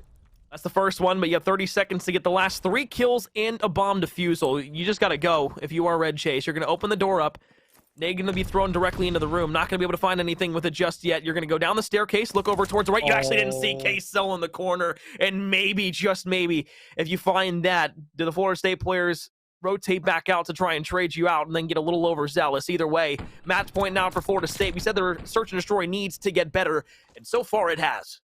That's the first one, but you have 30 seconds to get the last 3 kills and a bomb defusal. You just got to go if you are Red Chase. You're going to open the door up. They're going to be thrown directly into the room. Not going to be able to find anything with it just yet. You're going to go down the staircase, look over towards the right. You actually didn't see K-Cell in the corner. And maybe, just maybe, if you find that, do the Florida State players rotate back out to try and trade you out and then get a little overzealous? Either way, match point now for Florida State. We said their search and destroy needs to get better, and so far it has.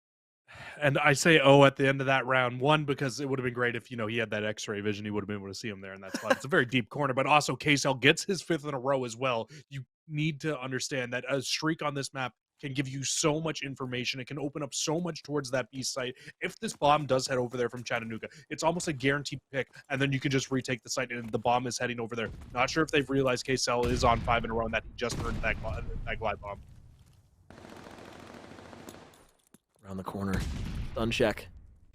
And I say at the end of that round. One, because it would have been great if, he had that x-ray vision. He would have been able to see him there in that spot. It's a very deep corner, but also K-Cell gets his 5th in a row as well. You need to understand that a streak on this map can give you so much information. It can open up so much towards that B site. If this bomb does head over there from Chattanooga, it's almost a guaranteed pick, and then you can just retake the site, and the bomb is heading over there. Not sure if they've realized K-Cell is on 5 in a row and that he just earned that glide bomb. Around the corner. Stun check.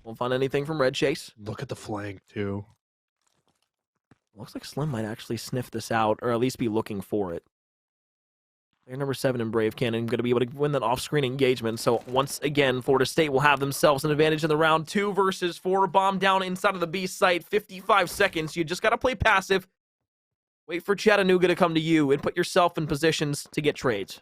Won't find anything from Red Chase. Look at the flank, too. Looks like Slim might actually sniff this out, or at least be looking for it. Player number 7 in Brave Cannon going to be able to win that off-screen engagement. So once again, Florida State will have themselves an advantage in the round. 2 versus 4. Bomb down inside of the B site. 55 seconds. You just got to play passive. Wait for Chattanooga to come to you and put yourself in positions to get trades.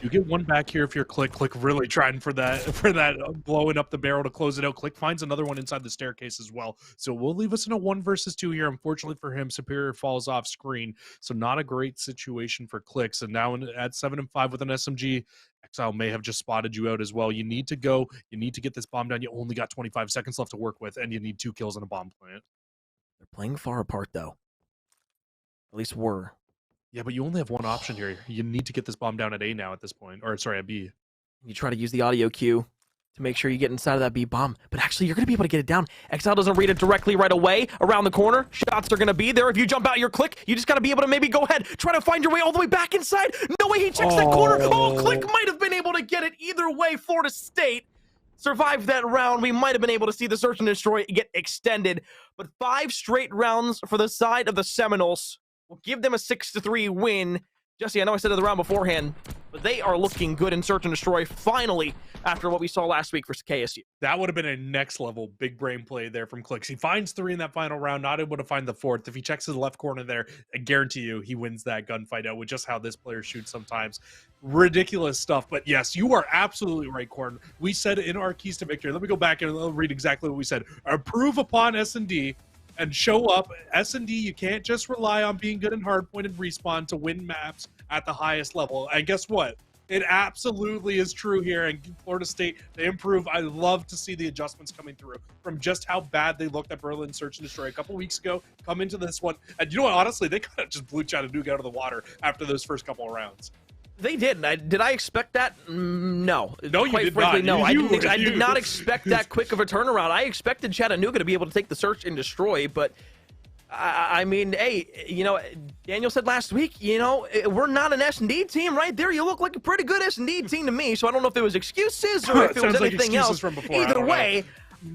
You get one back here if you're Click really trying for that blowing up the barrel to close it out. Click finds another one inside the staircase as well. So we'll leave us in a 1 versus 2 here. Unfortunately for him, Superior falls off screen. So not a great situation for Click. So now at 7 and 5 with an SMG, Exile may have just spotted you out as well. You need to go. You need to get this bomb down. You only got 25 seconds left to work with, and you need 2 kills in a bomb plant. They're playing far apart, though. At least were. Yeah, but you only have one option here. You need to get this bomb down at A now at this point. Or, sorry, at B. You try to use the audio cue to make sure you get inside of that B bomb. But actually, you're going to be able to get it down. Exile doesn't read it directly right away. Around the corner, shots are going to be there. If you jump out your Click, you just got to be able to maybe go ahead. Try to find your way all the way back inside. No way he checks that corner. Oh, Click might have been able to get it. Either way, Florida State survived that round. We might have been able to see the search and destroy get extended. But 5 straight rounds for the side of the Seminoles will give them a 6-3 win. Jesse, I know I said it the round beforehand, but they are looking good in search and destroy finally after what we saw last week for KSU. That would have been a next level big brain play there from Clicks. He finds 3 in that final round, not able to find the 4th. If he checks his left corner there, I guarantee you he wins that gunfight out with just how this player shoots sometimes. Ridiculous stuff. But yes, you are absolutely right, Corn. We said in our keys to victory, let me go back and read exactly what we said. Improve upon S&D and show up. S&D, you can't just rely on being good in hardpoint and respawn to win maps at the highest level. And guess what? It absolutely is true here. And Florida State, they improve. I love to see the adjustments coming through from just how bad they looked at Berlin Search and Destroy a couple weeks ago, come into this one. And you know what? Honestly, they kind of just blew Chattanooga out of the water after those first couple of rounds. They did. Did I expect that? No. No, you did frankly, not. No, I did not expect that quick of a turnaround. I expected Chattanooga to be able to take the search and destroy, but I mean, hey, Daniel said last week, we're not an S&D team right there. You look like a pretty good S&D team to me, so I don't know if it was excuses or if it was anything else. From before, Either way,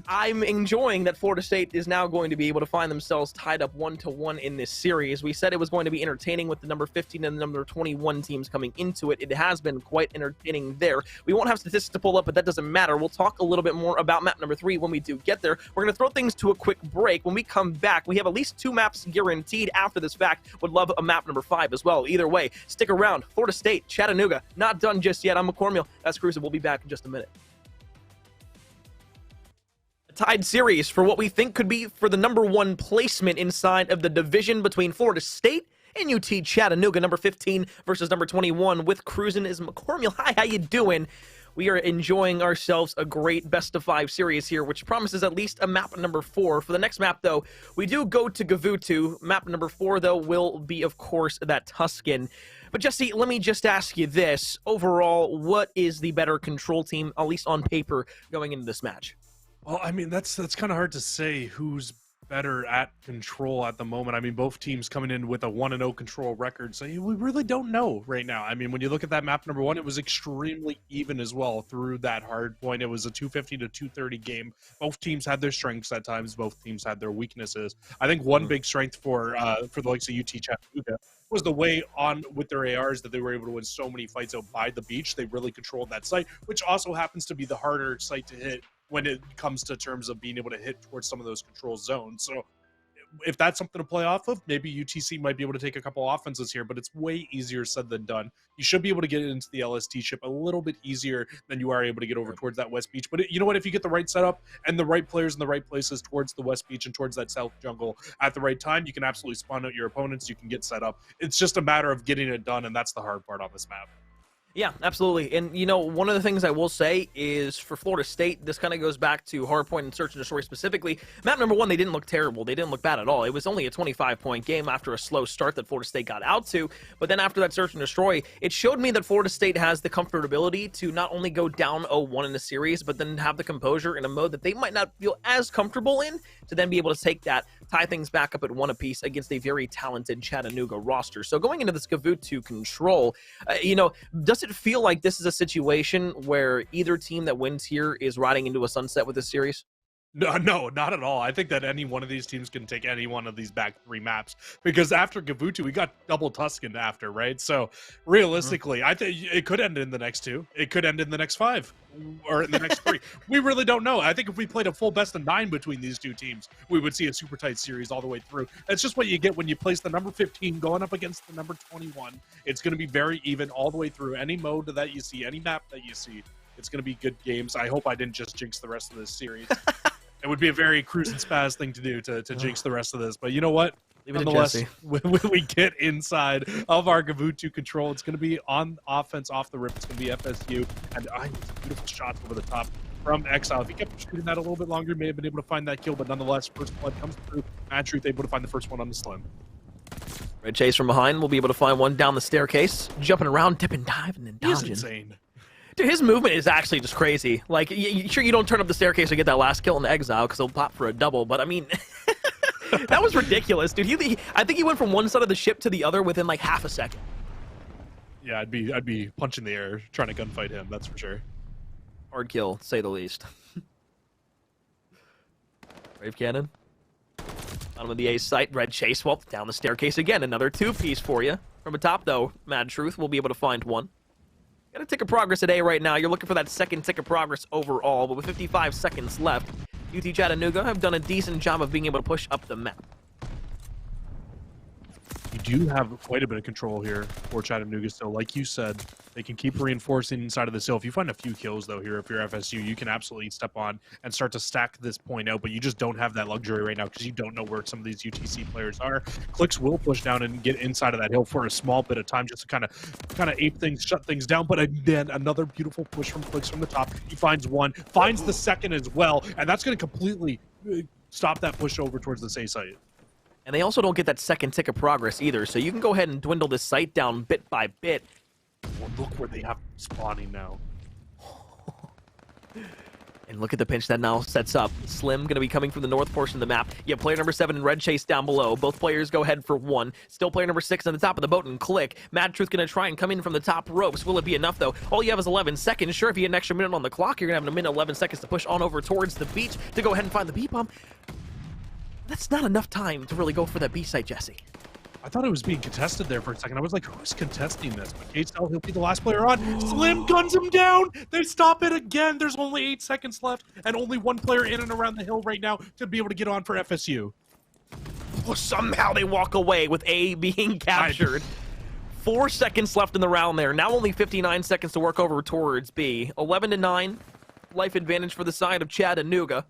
I'm enjoying that Florida State is now going to be able to find themselves tied up 1-1 in this series. We said it was going to be entertaining with the number 15 and the number 21 teams coming into it. It has been quite entertaining there. We won't have statistics to pull up, but that doesn't matter. We'll talk a little bit more about map number 3 when we do get there. We're going to throw things to a quick break. When we come back, we have at least 2 maps guaranteed after this fact. Would love a map number 5 as well. Either way, stick around. Florida State, Chattanooga, not done just yet. I'm McCormiel. That's Cruiser. We'll be back in just a minute. Tied series for what we think could be for the #1 placement inside of the division between Florida State and UT Chattanooga. Number 15 versus number 21 with cruising is McCormick. Hi, how you doing? We are enjoying ourselves a great best-of-5 series here, which promises at least a map number 4. For the next map, though, we do go to Gavutu. Map number 4, though, will be, of course, that Tuscan. But, Jesse, let me just ask you this. Overall, what is the better control team, at least on paper, going into this match? Well, I mean, that's kind of hard to say who's better at control at the moment. I mean, both teams coming in with a 1-0 control record, so we really don't know right now. I mean, when you look at that map number 1, it was extremely even as well through that hard point. It was a 250 to 230 game. Both teams had their strengths at times. Both teams had their weaknesses. I think one big strength for the likes of UT Chattanooga was the way on with their ARs that they were able to win so many fights out by the beach. They really controlled that site, which also happens to be the harder site to hit when it comes to terms of being able to hit towards some of those control zones. So if that's something to play off of, maybe UTC might be able to take a couple offenses here, but it's way easier said than done. You should be able to get into the LST ship a little bit easier than you are able to get over towards that West Beach. But you know what? If you get the right setup and the right players in the right places towards the West Beach and towards that South Jungle at the right time, you can absolutely spawn out your opponents. You can get set up. It's just a matter of getting it done, and that's the hard part on this map. Yeah, absolutely. And, you know, one of the things I will say is for Florida State, this kind of goes back to Hardpoint and Search and Destroy specifically. Map number 1, they didn't look terrible. They didn't look bad at all. It was only a 25-point game after a slow start that Florida State got out to. But then after that Search and Destroy, it showed me that Florida State has the comfortability to not only go down 0-1 in the series, but then have the composure in a mode that they might not feel as comfortable in to then be able to take that, tie things back up at 1 apiece against a very talented Chattanooga roster. So going into this Gavutu control, you know, does it feel like this is a situation where either team that wins here is riding into a sunset with this series? No, not at all. I think that any one of these teams can take any one of these back 3 maps, because after Gavutu, we got double Tuscan after, right? So realistically, I think it could end in the next 2. It could end in the next 5 or in the next 3. We really don't know. I think if we played a full best of 9 between these 2 teams, we would see a super tight series all the way through. That's just what you get when you place the number 15 going up against the number 21. It's going to be very even all the way through. Any mode that you see, any map that you see, it's going to be good games. I hope I didn't just jinx the rest of this series. It would be a very cruise and spaz thing to do to jinx the rest of this. But you know what? Nonetheless, when we get inside of our Gavutu control, it's going to be on offense off the rip. It's going to be FSU. And it's a beautiful shot over the top from Exile. If he kept shooting that a little bit longer, may have been able to find that kill. But nonetheless, first blood comes through. Mad Truth able to find the first one on the Slim. Red Chase from behind will be able to find one down the staircase. Jumping around, dipping, diving, and dodging. He's insane. Dude, his movement is actually just crazy. Like, sure, you don't turn up the staircase to get that last kill in Exile because he'll pop for a double, but I mean, that was ridiculous, dude. I think he went from one side of the ship to the other within like half a second. Yeah, I'd be punching the air trying to gunfight him. That's for sure. Hard kill, to say the least. Brave Cannon. Bottom of the A site. Red Chase. Well, down the staircase again. Another 2-piece for you. From atop, though, Mad Truth will be able to find one. Got a tick of progress today right now. You're looking for that second tick of progress overall, but with 55 seconds left, UT Chattanooga have done a decent job of being able to push up the map. You do have quite a bit of control here for Chattanooga still. Like you said, they can keep reinforcing inside of the hill. If you find a few kills, though, here, if you're FSU, you can absolutely step on and start to stack this point out, but you just don't have that luxury right now because you don't know where some of these UTC players are. Clicks will push down and get inside of that hill for a small bit of time just to kind of ape things, shut things down, but then another beautiful push from Clicks from the top. He finds one, finds the second as well, and that's going to completely stop that push over towards the A site. And they also don't get that second tick of progress either, so you can go ahead and dwindle this site down bit by bit. Well, look where they have spawning now. And look at the pinch that now sets up. Slim going to be coming from the north portion of the map. You have player number 7 and Red Chase down below. Both players go ahead for 1. Still player number 6 on the top of the boat and Click. Mad Truth going to try and come in from the top ropes. Will it be enough, though? All you have is 11 seconds. Sure, if you get an extra minute on the clock, you're going to have a minute 11 seconds to push on over towards the beach to go ahead and find the B-bomb. That's not enough time to really go for that B site, Jesse. I thought it was being contested there for a second. I was like, who's contesting this? But K-Stel, he'll be the last player on. Slim guns him down. They stop it again. There's only 8 seconds left and only one player in and around the hill right now to be able to get on for FSU. Well, somehow they walk away with A being captured. 4 seconds left in the round there. Now only 59 seconds to work over towards B. 11-9. Life advantage for the side of Chattanooga.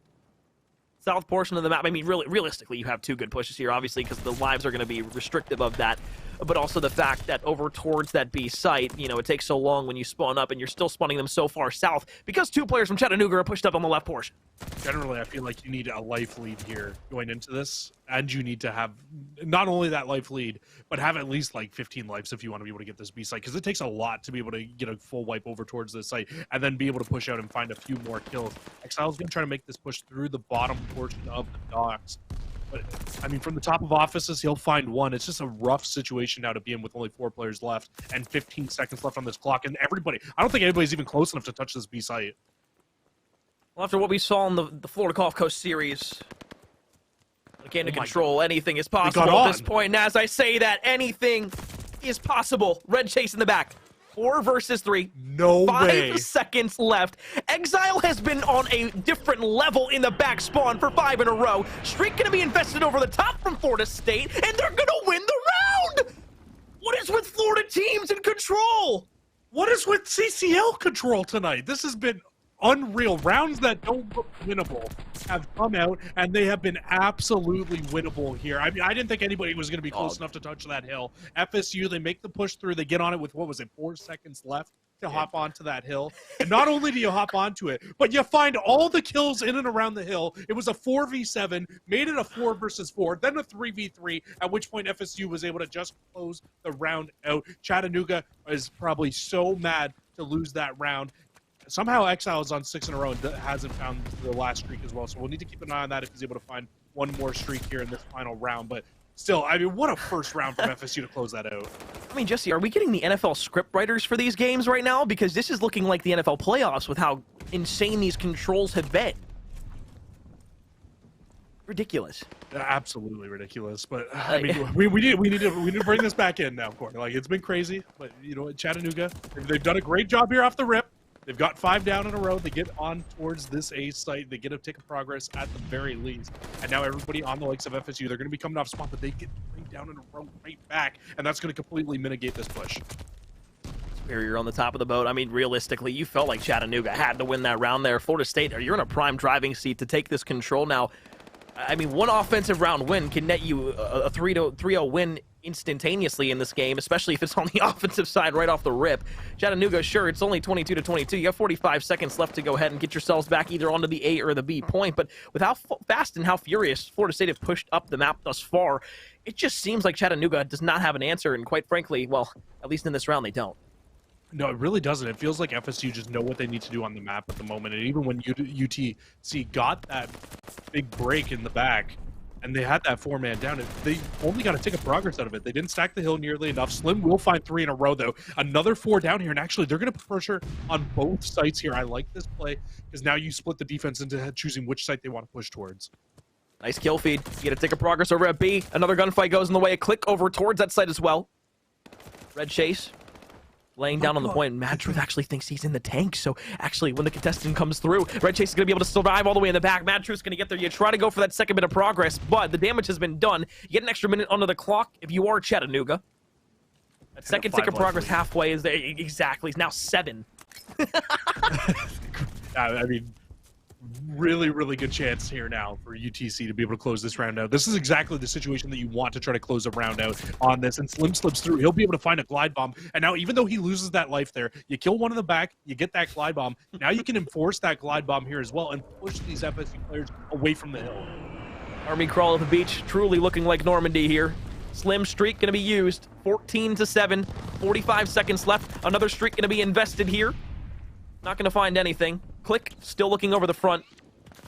south portion of the map. I mean, really, realistically, you have two good pushes here, obviously, because the lives are going to be restrictive of that. But also the fact that over towards that B site, you know, it takes so long when you spawn up, and you're still spawning them so far south because two players from Chattanooga are pushed up on the left portion. Generally, I feel like you need a life lead here going into this, and you need to have not only that life lead, but have at least like 15 lives if you want to be able to get this B site, because it takes a lot to be able to get a full wipe over towards this site, and then be able to push out and find a few more kills. Exile's going to try to make this push through the bottom portion of the docks. But, I mean, from the top of offices, he'll find one. It's just a rough situation now to be in with only 4 players left and 15 seconds left on this clock. And everybody, I don't think anybody's even close enough to touch this B site. Well, after what we saw in the Florida Gulf Coast series, again, to control, anything is possible at this point. And as I say that, anything is possible. Red Chase in the back. 4 versus 3. No way. 5 seconds left. Exile has been on a different level in the back spawn for 5 in a row. Streak going to be invested over the top from Florida State, and they're going to win the round! What is with Florida teams in control? What is with CCL control tonight? This has been unreal. Rounds that don't look winnable have come out, and they have been absolutely winnable here. I mean, I didn't think anybody was going to be close enough to touch that hill. FSU, they make the push through. They get on it with, what was it, 4 seconds left to hop onto that hill. And not only do you hop onto it, but you find all the kills in and around the hill. It was a 4v7, made it a 4 versus 4, then a 3v3, at which point FSU was able to just close the round out. Chattanooga is probably so mad to lose that round. Somehow Exile is on 6 in a row and hasn't found the last streak as well. So we'll need to keep an eye on that if he's able to find one more streak here in this final round. But still, I mean, what a first round from FSU to close that out. I mean, Jesse, are we getting the NFL script writers for these games right now? Because this is looking like the NFL playoffs with how insane these controls have been. Ridiculous. Absolutely ridiculous. But I mean, we need to bring this back in now, Courtney. Like, it's been crazy, but you know, Chattanooga, they've done a great job here off the rip. They've got 5 down in a row. They get on towards this A site. They get a tick of progress at the very least. And now everybody on the likes of FSU, they're going to be coming off spot, but they get 3 down in a row right back, and that's going to completely mitigate this push. Superior on the top of the boat. I mean, realistically, you felt like Chattanooga had to win that round there. Florida State, you're in a prime driving seat to take this control now. I mean, one offensive round win can net you a 3-0 win instantaneously in this game, especially if it's on the offensive side right off the rip. Chattanooga, sure, it's only 22-22. You have 45 seconds left to go ahead and get yourselves back either onto the A or the B point, but with how fast and how furious Florida State have pushed up the map thus far, it just seems like Chattanooga does not have an answer, and quite frankly, well, at least in this round, they don't. No, it really doesn't. It feels like FSU just know what they need to do on the map at the moment, and even when UTC got that big break in the back, and they had that 4-man down, they only got a tick of progress out of it. They didn't stack the hill nearly enough. Slim will find 3 in a row, though. Another 4 down here, and actually, they're going to put pressure on both sites here. I like this play, because now you split the defense into choosing which site they want to push towards. Nice kill feed. You get a tick of progress over at B. Another gunfight goes in the way. A click over towards that site as well. Red Chase laying down on the point. Mad Truth actually thinks he's in the tank, so actually when the contestant comes through, Red Chase is going to be able to survive all the way in the back. Mad Truth's going to get there. You try to go for that second bit of progress, but the damage has been done. You get an extra minute onto the clock if you are Chattanooga. That second tick of progress halfway is there. Exactly. It's now 7. I mean, really, really good chance here now for UTC to be able to close this round out. This is exactly the situation that you want to try to close a round out on this. And Slim slips through. He'll be able to find a glide bomb. And now, even though he loses that life there, you kill one in the back, you get that glide bomb. Now you can enforce that glide bomb here as well and push these FSU players away from the hill. Army crawl at the beach, truly looking like Normandy here. Slim streak going to be used. 14-7, 45 seconds left. Another streak going to be invested here. Not going to find anything. Click, still looking over the front.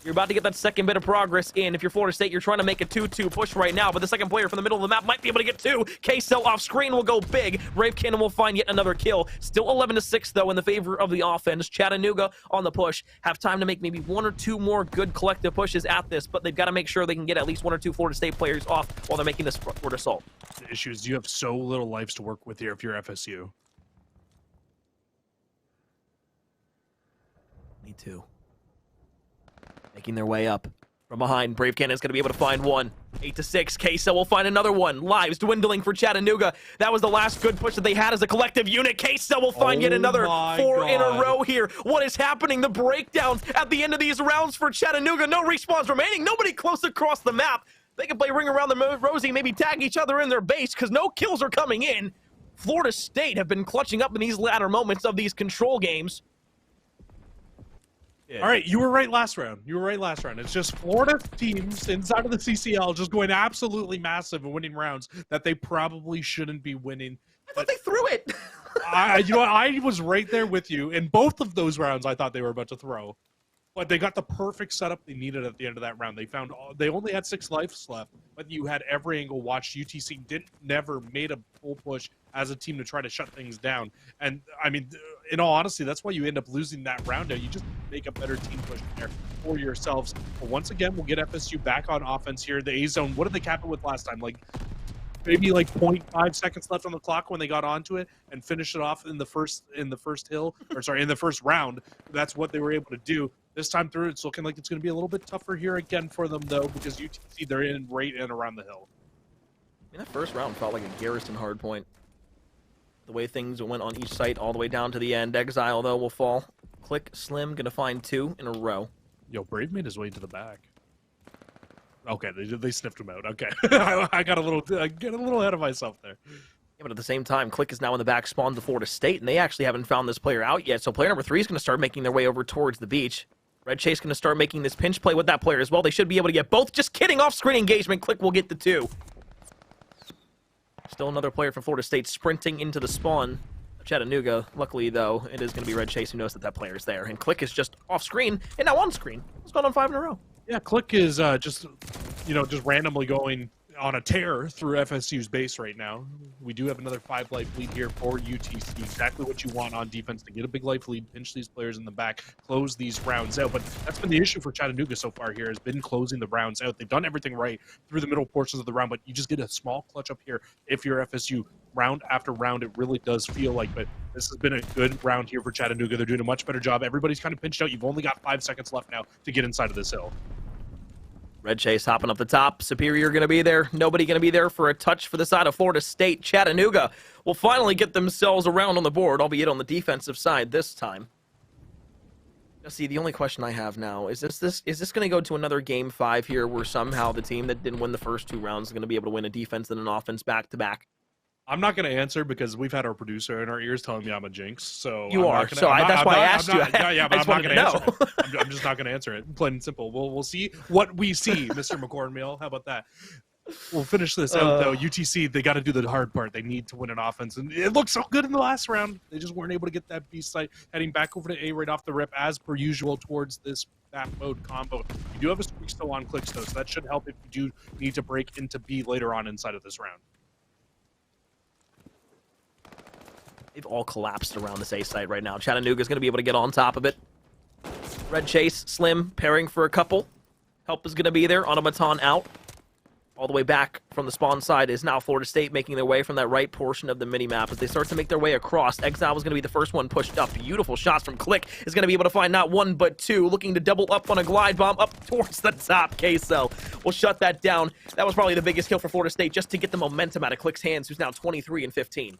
You're about to get that second bit of progress in. If you're Florida State, you're trying to make a 2-2 push right now, but the second player from the middle of the map might be able to get 2. K-Cell off screen will go big. Brave Cannon will find yet another kill. Still 11-6, though, in the favor of the offense. Chattanooga on the push. Have time to make maybe 1 or 2 more good collective pushes at this, but they've got to make sure they can get at least 1 or 2 Florida State players off while they're making this forward assault. The issue is you have so little lives to work with here if you're FSU. Me too. Making their way up from behind. Brave Cannon is going to be able to find 1. 8-6, Queso will find another one. Lives dwindling for Chattanooga. That was the last good push that they had as a collective unit. Queso will find yet another 4 in a row here. What is happening? The breakdowns at the end of these rounds for Chattanooga. No respawns remaining. Nobody close across the map. They can play ring around the rosy, maybe tag each other in their base because no kills are coming in. Florida State have been clutching up in these latter moments of these control games. Yeah. All right, you were right last round. It's just Florida teams inside of the CCL just going absolutely massive and winning rounds that they probably shouldn't be winning. I thought they threw it. I was right there with you. In both of those rounds, I thought they were about to throw. But they got the perfect setup they needed at the end of that round. They only had 6 lives left, but you had every angle watched. UTC never made a full push as a team to try to shut things down. And I mean, in all honesty, that's why you end up losing that round. You just make a better team push there for yourselves. But once again, we'll get FSU back on offense here. The A zone. What did they cap it with last time? Maybe 0.5 seconds left on the clock when they got onto it and finished it off in the first round. That's what they were able to do. This time through, it's looking like it's going to be a little bit tougher here again for them, though, because UTC, they're in right in around the hill. I mean, that first round felt like a Garrison hardpoint. The way things went on each site all the way down to the end. Exile, though, will fall. Click, Slim, going to find 2 in a row. Yo, Brave made his way to the back. Okay, they sniffed him out. Okay, I get a little ahead of myself there. Yeah, but at the same time, Click is now in the back spawn to Florida State, and they actually haven't found this player out yet. So player number 3 is going to start making their way over towards the beach. Red Chase going to start making this pinch play with that player as well. They should be able to get both. Just kidding, off-screen engagement. Click will get the 2. Still another player from Florida State sprinting into the spawn of Chattanooga. Luckily, though, it is going to be Red Chase who knows that player is there. And Click is just off-screen and now on-screen. It's gone on 5 in a row. Yeah, Click is just randomly going on a tear through FSU's base right now. We do have another 5-life lead here for UTC. Exactly what you want on defense, to get a big life lead, pinch these players in the back, close these rounds out. But that's been the issue for Chattanooga so far here, has been closing the rounds out. They've done everything right through the middle portions of the round, but you just get a small clutch up here if you're FSU. Round after round, it really does feel like, but this has been a good round here for Chattanooga. They're doing a much better job. Everybody's kind of pinched out. You've only got 5 seconds left now to get inside of this hill. Red Chase hopping up the top. Superior going to be there. Nobody going to be there for a touch for the side of Florida State. Chattanooga will finally get themselves around on the board, albeit on the defensive side this time. See, the only question I have now is this going to go to another game 5 here where somehow the team that didn't win the first 2 rounds is going to be able to win a defense and an offense back-to-back? I'm not going to answer because we've had our producer in our ears telling me I'm a jinx. So you are. So that's why I asked you. Yeah, but I'm not going to answer it. I'm just not going to answer it. Plain and simple. We'll see what we see, Mr. McCormill. How about that? We'll finish this out, though. UTC, they got to do the hard part. They need to win an offense. And it looked so good in the last round. They just weren't able to get that B site. Heading back over to A right off the rip, as per usual, towards this map mode combo. You do have a streak still on clicks, though, so that should help if you do need to break into B later on inside of this round. They've all collapsed around this A site right now. Chattanooga's going to be able to get on top of it. Red Chase, Slim, pairing for a couple. Help is going to be there. Automaton out. All the way back from the spawn side is now Florida State making their way from that right portion of the mini-map as they start to make their way across. Exile was going to be the first one pushed up. Beautiful shots from Click is going to be able to find not 1 but 2. Looking to double up on a glide bomb up towards the top. K-Cell will shut that down. That was probably the biggest kill for Florida State just to get the momentum out of Click's hands, who's now 23-15.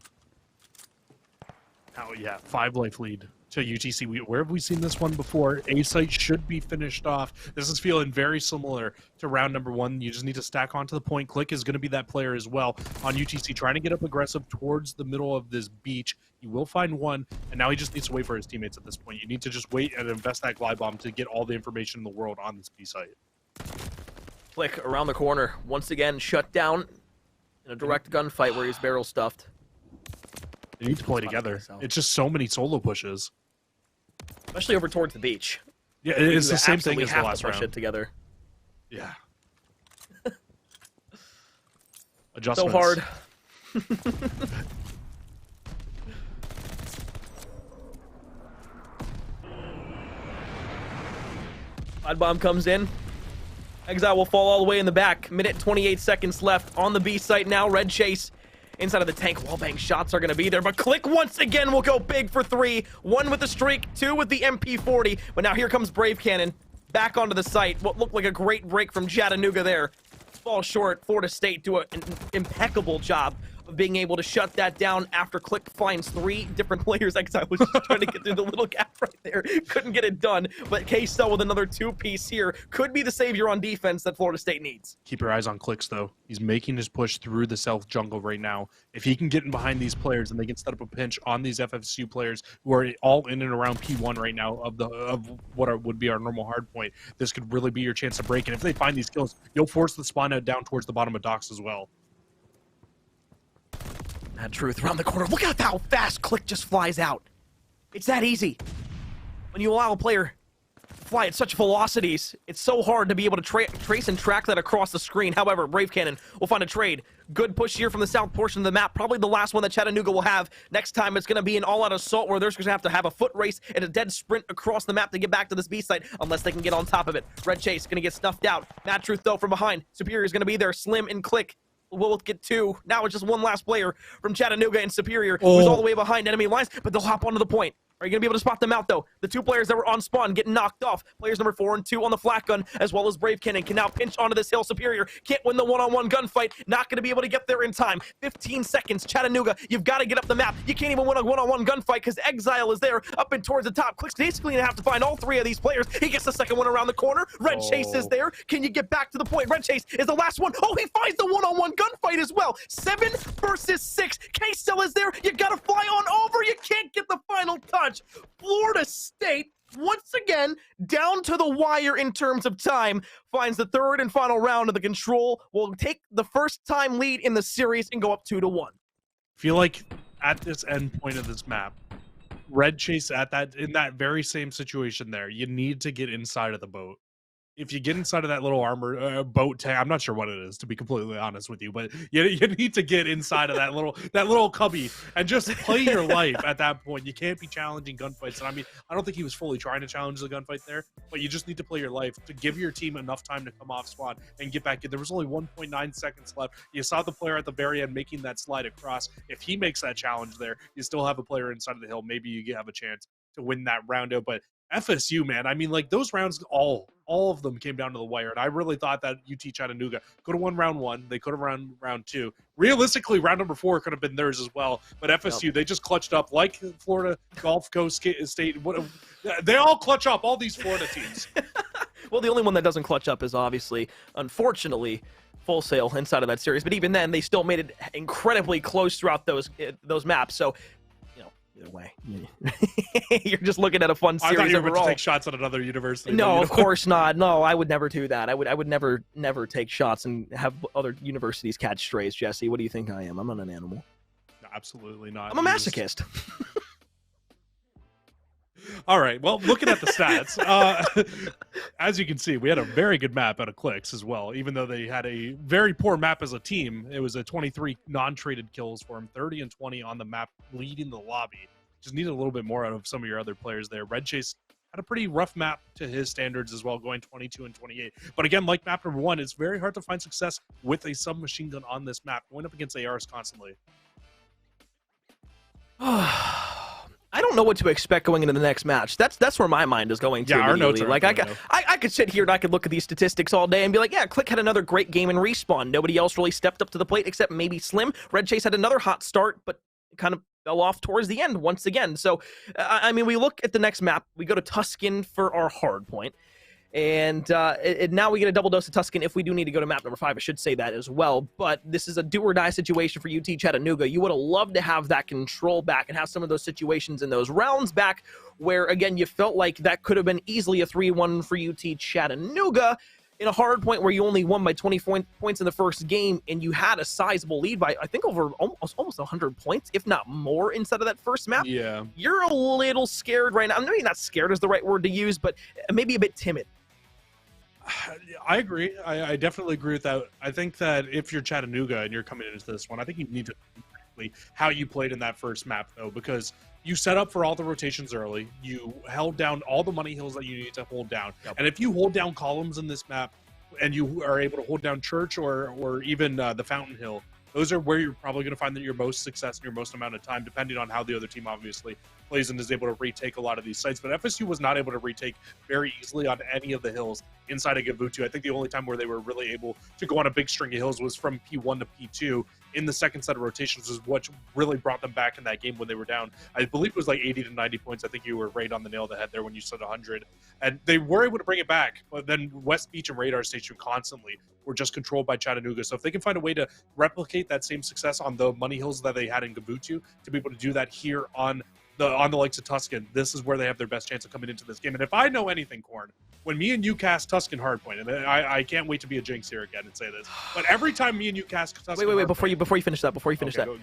Oh, yeah, 5-life lead to UTC. Where have we seen this one before? A site should be finished off. This is feeling very similar to round number 1. You just need to stack onto the point. Click is going to be that player as well on UTC, trying to get up aggressive towards the middle of this beach. He will find one, and now he just needs to wait for his teammates at this point. You need to just wait and invest that glide bomb to get all the information in the world on this B site. Click around the corner. Once again, shut down in a direct gunfight where he's barrel stuffed. They need to play together. It's just so many solo pushes. Especially over towards the beach. Yeah, it's the same thing as the last round. Shit together. Yeah. Adjustments. So hard. Odd bomb comes in. Exile will fall all the way in the back. Minute 28 seconds left on the B site now. Red Chase inside of the tank. Wallbang shots are going to be there, but Click once again will go big for 3. 1 with the streak, 2 with the MP40. But now here comes Brave Cannon back onto the site. What looked like a great break from Chattanooga there. fall short. Florida State do an impeccable job of being able to shut that down after Click finds 3 different players. Exile was just trying to get through the little gap right there. Couldn't get it done, but K-Cell with another 2-piece here could be the savior on defense that Florida State needs. Keep your eyes on Clicks, though. He's making his push through the South Jungle right now. If he can get in behind these players and they can set up a pinch on these FSU players who are all in and around P1 right now of what would be our normal hard point, this could really be your chance to break. And if they find these kills, you'll force the spawn out down towards the bottom of docks as well. Mad Truth around the corner. Look at how fast Click just flies out. It's that easy. When you allow a player to fly at such velocities, it's so hard to be able to trace and track that across the screen. However, Brave Cannon will find a trade. Good push here from the south portion of the map. Probably the last one that Chattanooga will have. Next time, it's going to be an all-out assault where they're going to have a foot race and a dead sprint across the map to get back to this B site, unless they can get on top of it. Red Chase going to get snuffed out. Mad Truth, though, from behind. Superior is going to be there. Slim and Click will get 2. Now it's just one last player from Chattanooga and Superior, who's all the way behind enemy lines, but they'll hop onto the point. Are you going to be able to spot them out, though? The 2 players that were on spawn getting knocked off. Players number 4 and 2 on the flat gun, as well as Brave Cannon, can now pinch onto this hill. Superior can't win the one-on-one gunfight. Not going to be able to get there in time. 15 seconds. Chattanooga, you've got to get up the map. You can't even win a one-on-one gunfight because Exile is there up and towards the top. Click's basically going to have to find all 3 of these players. He gets the second one around the corner. Red Chase is there. Can you get back to the point? Red Chase is the last one. Oh, he finds the one-on-one gunfight as well. 7 versus 6. K-Cell is there. You got to fly on over. You can't get the final touch. Florida State, once again, down to the wire in terms of time, finds the 3rd and final round of the control, will take the first-time lead in the series and go up 2-1. Feel like at this end point of this map, Red Chase in that very same situation there, you need to get inside of the boat. If you get inside of that little armor boat tank, I'm not sure what it is, to be completely honest with you, but you need to get inside of that little cubby and just play your life at that point. You can't be challenging gunfights. And I mean, I don't think he was fully trying to challenge the gunfight there, but you just need to play your life to give your team enough time to come off spawn and get back in. There was only 1.9 seconds left. You saw the player at the very end making that slide across. If he makes that challenge there, you still have a player inside of the hill. Maybe you have a chance to win that round out, but FSU, man, I mean, like, those rounds, all of them came down to the wire, and I really thought that UT Chattanooga could have won round 1. They could have won round 2. Realistically, round number 4 could have been theirs as well, but FSU, they just clutched up like Florida Gulf Coast State. They all clutch up, all these Florida teams. Well, the only one that doesn't clutch up is obviously, unfortunately, Full Sail inside of that series, but even then, they still made it incredibly close throughout those maps, so either way, you're just looking at a fun series. I thought you were overall. To take shots at another university. No, of course not. No, I would never do that. I would never take shots and have other universities catch strays. Jesse, what do you think I am? I'm not an animal. No, absolutely not. I'm a masochist. All right. Well, looking at the stats, as you can see, we had a very good map out of Clicks as well. Even though they had a very poor map as a team, it was a 23 non-traded kills for him, 30 and 20 on the map, leading the lobby. Just needed a little bit more out of some of your other players there. Red Chase had a pretty rough map to his standards as well, going 22 and 28. But again, like map number 1, it's very hard to find success with a submachine gun on this map, going up against ARs constantly. I don't know what to expect going into the next match. That's where my mind is going to. Yeah, our notes are like I could sit here and I could look at these statistics all day and be like, yeah, Click had another great game in Respawn. Nobody else really stepped up to the plate except maybe Slim. Red Chase had another hot start, but kind of fell off towards the end once again. So, I mean, we look at the next map. We go to Tuscan for our hard point. And now we get a double dose of Tuscan if we do need to go to map number 5. I should say that as well. But this is a do-or-die situation for UT Chattanooga. You would have loved to have that control back and have some of those situations in those rounds back where, again, you felt like that could have been easily a 3-1 for UT Chattanooga in a hard point where you only won by 20 points in the first game and you had a sizable lead by, I think, over almost 100 points, if not more, inside of that first map. Yeah. You're a little scared right now. Maybe not scared is the right word to use, but maybe a bit timid. I agree. I definitely agree with that. I think that if you're Chattanooga and you're coming into this one, I think you need to think how you played in that first map, though, because you set up for all the rotations early. You held down all the money hills that you need to hold down. Yep. And if you hold down columns in this map and you are able to hold down Church or even the Fountain Hill, those are where you're probably going to find that your most success and your most amount of time, depending on how the other team obviously plays and is able to retake a lot of these sites. But FSU was not able to retake very easily on any of the hills inside of Gavutu. I think the only time where they were really able to go on a big string of hills was from P1 to P2 in the second set of rotations, is what really brought them back in that game when they were down. I believe it was like 80 to 90 points. I think you were right on the nail of the head there when you said 100. And they were able to bring it back, but then West Beach and Radar Station constantly were just controlled by Chattanooga. So if they can find a way to replicate that same success on the money hills that they had in Gavutu, to be able to do that here on the likes of Tuscan, this is where they have their best chance of coming into this game. And if I know anything, Corn, when me and you cast Tuscan Hardpoint, and I can't wait to be a jinx here again and say this, but every time me and you cast Tuscan wait, before you finish that,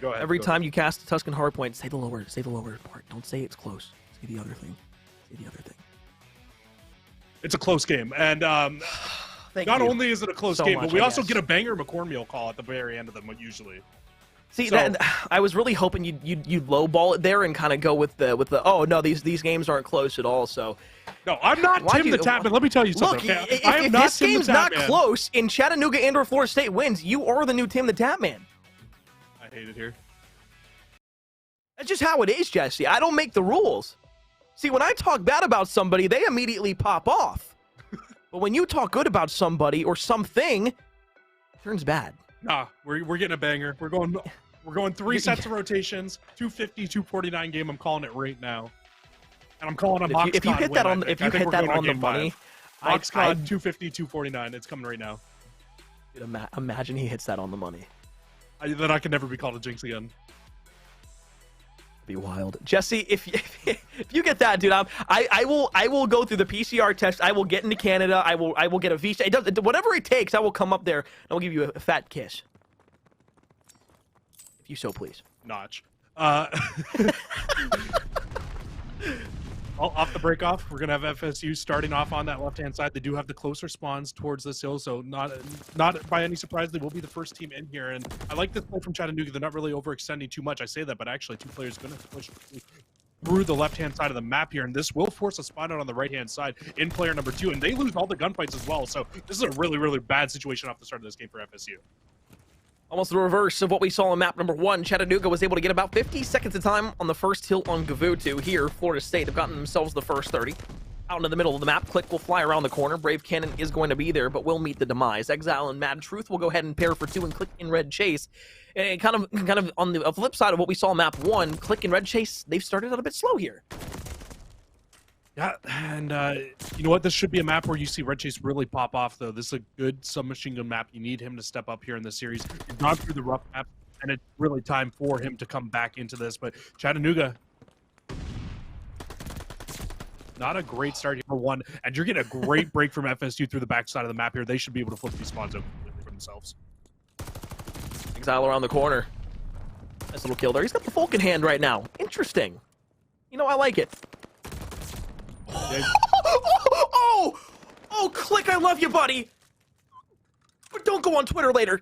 go ahead, every time you cast Tuscan Hardpoint, say the lower part. Don't say it's close. Say the other thing. It's a close game, and not only is it a close game, but we also get a banger McCornmeal call at the very end of them usually. See, I was really hoping you'd lowball it there and kind of go with the oh no, these games aren't close at all. So no, I'm not Tim the Tapman. Let me tell you something. Look, okay? if this game's not close and Chattanooga and/or Florida State wins, you are the new Tim the Tapman. I hate it here. That's just how it is, Jesse. I don't make the rules. See, when I talk bad about somebody, they immediately pop off. But when you talk good about somebody or something, it turns bad. Nah, we're getting a banger. We're going 3 sets of rotations, 250, 249 game. I'm calling it right now. And I'm calling a Moxcon if you hit that on if you hit that on the money, Moxcon 250, 249. It's coming right now. Dude, imagine he hits that on the money. Then I can never be called a jinx again. Be wild, Jesse. If you get that, dude, I will go through the PCR test. I will get into Canada. I will get a visa. Whatever it takes. I will come up there and I will give you a fat kiss, if you so please. Notch. Off the break off, we're gonna have FSU starting off on that left-hand side. They do have the closer spawns towards this hill, so not by any surprise, they will be the first team in here. And I like this play from Chattanooga. They're not really overextending too much. I say that, but actually, 2 players gonna push through the left-hand side of the map here, and this will force a spawn out on the right-hand side in player number 2, and they lose all the gunfights as well. So this is a really, really bad situation off the start of this game for FSU. Almost the reverse of what we saw on map number 1. Chattanooga was able to get about 50 seconds of time on the first hill on Gavutu. Here, Florida State have gotten themselves the first 30. Out into the middle of the map, Click will fly around the corner. Brave Cannon is going to be there, but will meet the demise. Exile and Mad Truth will go ahead and pair for 2 and Click in Red Chase. And kind of on the flip side of what we saw on map 1, Click and Red Chase, they've started out a bit slow here. Yeah, and you know what? This should be a map where you see Red Chase really pop off, though. This is a good submachine gun map. You need him to step up here in this series. He's gone through the rough map, and it's really time for him to come back into this. But Chattanooga, not a great start here for 1, and you're getting a great break from FSU through the backside of the map here. They should be able to flip these spawns open for themselves. Exile around the corner. Nice little kill there. He's got the Falcon hand right now. Interesting. You know, I like it. Oh, Click, I love you, buddy. But don't go on Twitter later.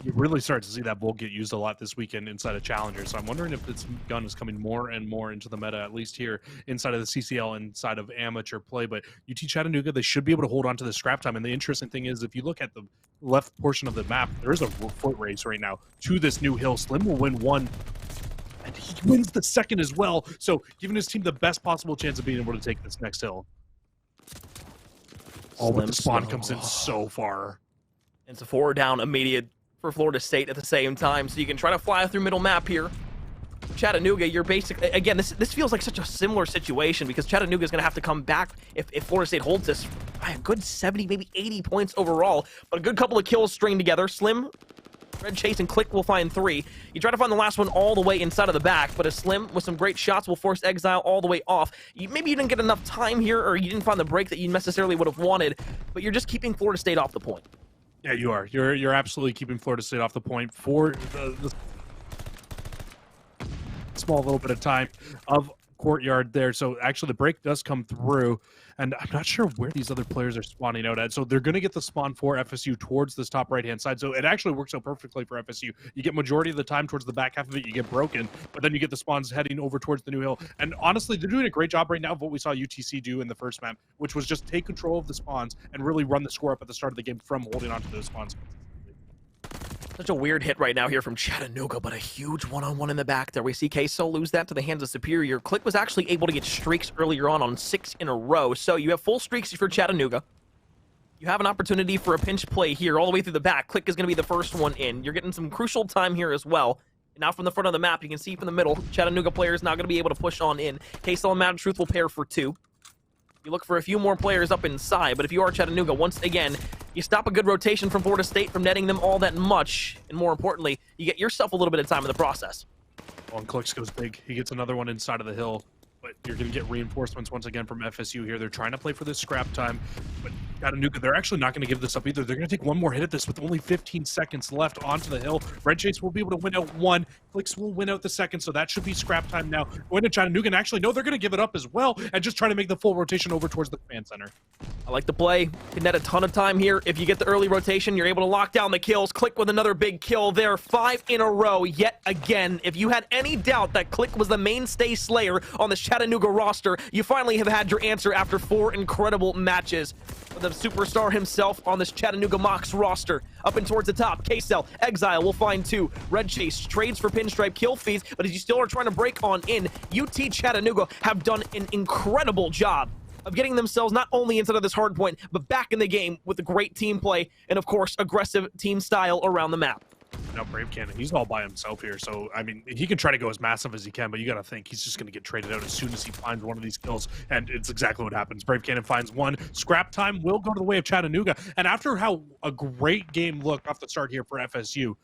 You really start to see that Bolt get used a lot this weekend inside of Challenger, so I'm wondering if this gun is coming more and more into the meta, at least here inside of the CCL, inside of amateur play. But UT Chattanooga, they should be able to hold on to the scrap time. And the interesting thing is, if you look at the left portion of the map, there is a foot race right now to this new hill. Slim will win 1. And he wins the 2nd as well, so giving his team the best possible chance of being able to take this next hill. Oh, but the spawn comes in so far. It's a 4 down immediate for Florida State at the same time, so you can try to fly through middle map here. Chattanooga, you're basically, again, this feels like such a similar situation because Chattanooga is going to have to come back if Florida State holds this by a good 70, maybe 80 points overall, but a good couple of kills stringed together. Slim, Red Chase, and Click will find 3. You try to find the last one all the way inside of the back, but a Slim with some great shots will force Exile all the way off. Maybe you didn't get enough time here, or you didn't find the break that you necessarily would have wanted, but you're just keeping Florida State off the point. Yeah, you are. You're absolutely keeping Florida State off the point for the small little bit of time of courtyard there. So actually the break does come through, and I'm not sure where these other players are spawning out at. So they're going to get the spawn for FSU towards this top right-hand side. So it actually works out perfectly for FSU. You get majority of the time towards the back half of it, you get broken, but then you get the spawns heading over towards the new hill. And honestly, they're doing a great job right now of what we saw UTC do in the first map, which was just take control of the spawns and really run the score up at the start of the game from holding on to those spawns. Such a weird hit right now here from Chattanooga, but a huge one-on-one in the back there. We see Queso lose that to the hands of Superior. Click was actually able to get streaks earlier on 6 in a row. So you have full streaks for Chattanooga. You have an opportunity for a pinch play here all the way through the back. Click is going to be the first one in. You're getting some crucial time here as well. And now from the front of the map, you can see from the middle, Chattanooga players now going to be able to push on in. Queso and Mad Truth will pair for 2. You look for a few more players up inside, but if you are Chattanooga, once again, you stop a good rotation from Florida State from netting them all that much, and more importantly, you get yourself a little bit of time in the process. Well, and Clicks goes big. He gets another one inside of the hill, but you're going to get reinforcements once again from FSU here. They're trying to play for this scrap time, but Chattanooga, they're actually not going to give this up either. They're going to take one more hit at this with only 15 seconds left onto the hill. Red Chase will be able to win out one. Clicks will win out the second, so that should be scrap time now. Going to Chattanooga, and actually, no, they're going to give it up as well and just try to make the full rotation over towards the command center. I like the play. Can net a ton of time here. If you get the early rotation, you're able to lock down the kills. Click with another big kill there. 5 in a row yet again. If you had any doubt that Click was the mainstay slayer on the Chattanooga roster, you finally have had your answer after 4 incredible matches. The superstar himself on this Chattanooga Mox roster. Up and towards the top, K-Cell, Exile will find 2. Red Chase trades for pinstripe kill feeds, but as you still are trying to break on in, UT Chattanooga have done an incredible job of getting themselves not only inside of this hard point, but back in the game with a great team play and, of course, aggressive team style around the map. Now, Brave Cannon, he's all by himself here. So, I mean, he can try to go as massive as he can, but you got to think he's just going to get traded out as soon as he finds one of these kills. And it's exactly what happens. Brave Cannon finds one. Scrap time will go to the way of Chattanooga. And after how a great game looked off the start here for FSU,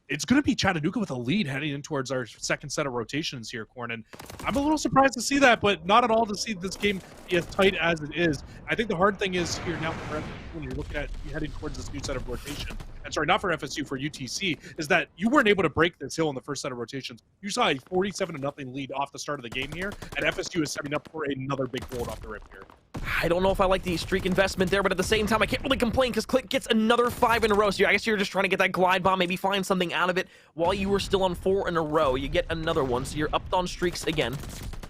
it's going to be Chattanooga with a lead heading in towards our second set of rotations here, Corn. And I'm a little surprised to see that, but not at all to see this game be as tight as it is. I think the hard thing is here now for FSU, when you're looking at heading towards this new set of rotation, and sorry, not for FSU, for UTC, is that you weren't able to break this hill in the first set of rotations. You saw a 47-0 lead off the start of the game here, and FSU is setting up for another big hold off the rip here. I don't know if I like the streak investment there, but at the same time, I can't really complain because Click gets another 5 in a row. So I guess you're just trying to get that glide bomb, maybe find something out of it while you were still on 4 in a row. You get another one, so you're up on streaks again.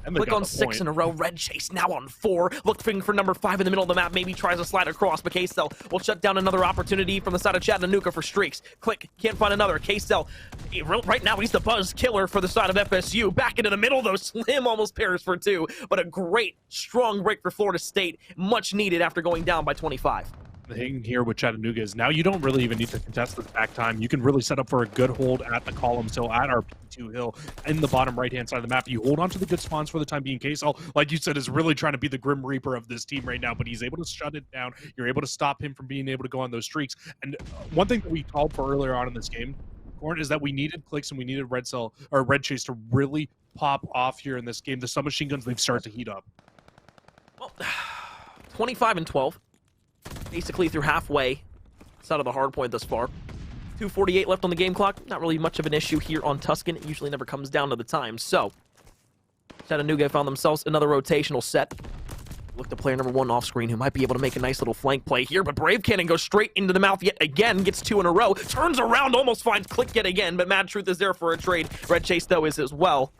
Click on 6 in a row. Red Chase now on 4. Looking for number 5 in the middle of the map. Maybe tries to slide across, but K-Cell will shut down another opportunity from the side of Chattanooga for streaks. Click can't find another. K-Cell right now he's the buzz killer for the side of FSU. Back into the middle though. Slim almost pairs for 2, but a great strong break for Florida State. Much needed after going down by 25. The thing here with Chattanooga is now you don't really even need to contest this back time. You can really set up for a good hold at the columns hill, at our P2 hill, in the bottom right-hand side of the map. You hold on to the good spawns for the time being. K-Cell, like you said, is really trying to be the Grim Reaper of this team right now, but he's able to shut it down. You're able to stop him from being able to go on those streaks. And one thing that we called for earlier on in this game, Corn, is that we needed Clicks and we needed Red Chase to really pop off here in this game. The submachine guns, they've started to heat up. Well, 25 and 12. Basically through halfway side of the hard point thus far. 2:48 left on the game clock. Not really much of an issue here on Tuscan. It usually never comes down to the time. So, Chattanooga found themselves another rotational set. Look to player number 1 off screen who might be able to make a nice little flank play here, but Brave Cannon goes straight into the mouth yet again, gets 2 in a row, turns around, almost finds Click yet again, but Mad Truth is there for a trade. Red Chase, though, is as well.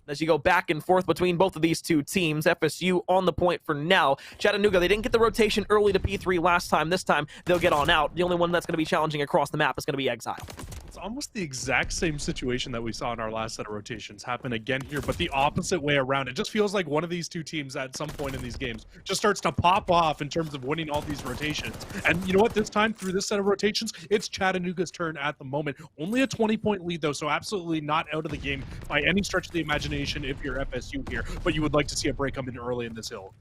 As you go back and forth between both of these two teams, FSU on the point for now. Chattanooga, they didn't get the rotation early to P3 last time. This time, they'll get on out. The only one that's going to be challenging across the map is going to be Exile. It's almost the exact same situation that we saw in our last set of rotations happen again here, but the opposite way around. It just feels like one of these two teams at some point in these games just starts to pop off in terms of winning all these rotations. And you know what? This time, through this set of rotations, it's Chattanooga's turn at the moment. Only a 20-point lead, though, so absolutely not out of the game by any stretch of the imagination if you're FSU here, but you would like to see a break come in early in this hill.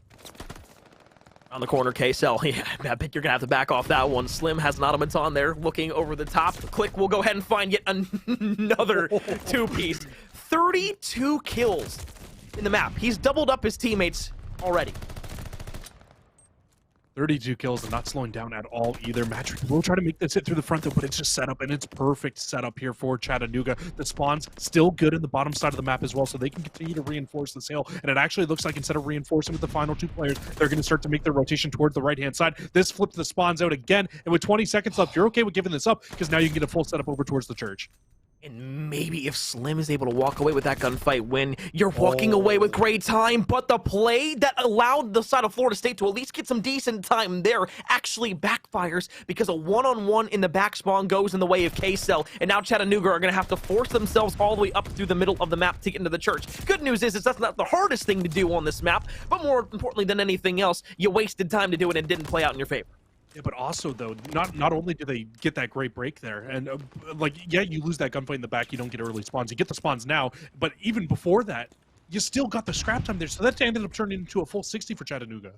On the corner, K-Cell. Yeah, I think you're going to have to back off that one. Slim has an automaton there looking over the top. Click will go ahead and find yet another 2-piece. 32 kills in the map. He's doubled up his teammates already. 32 kills and not slowing down at all either. Matrix will try to make this hit through the front though, but it's just set up, and it's perfect setup here for Chattanooga. The spawn's still good in the bottom side of the map as well, so they can continue to reinforce this hill. And it actually looks like instead of reinforcing with the final 2 players, they're going to start to make their rotation towards the right-hand side. This flips the spawns out again, and with 20 seconds left, you're okay with giving this up because now you can get a full setup over towards the church. And maybe if Slim is able to walk away with that gunfight win, you're walking away with great time. But the play that allowed the side of Florida State to at least get some decent time there actually backfires because a one-on-one in the back spawn goes in the way of K-Cell. And now Chattanooga are going to have to force themselves all the way up through the middle of the map to get into the church. Good news is that's not the hardest thing to do on this map, but more importantly than anything else, you wasted time to do it and didn't play out in your favor. Yeah, but also though, not only do they get that great break there, and like, yeah, you lose that gunfight in the back, you don't get early spawns. You get the spawns now, but even before that, you still got the scrap time there. So that ended up turning into a full 60 for Chattanooga.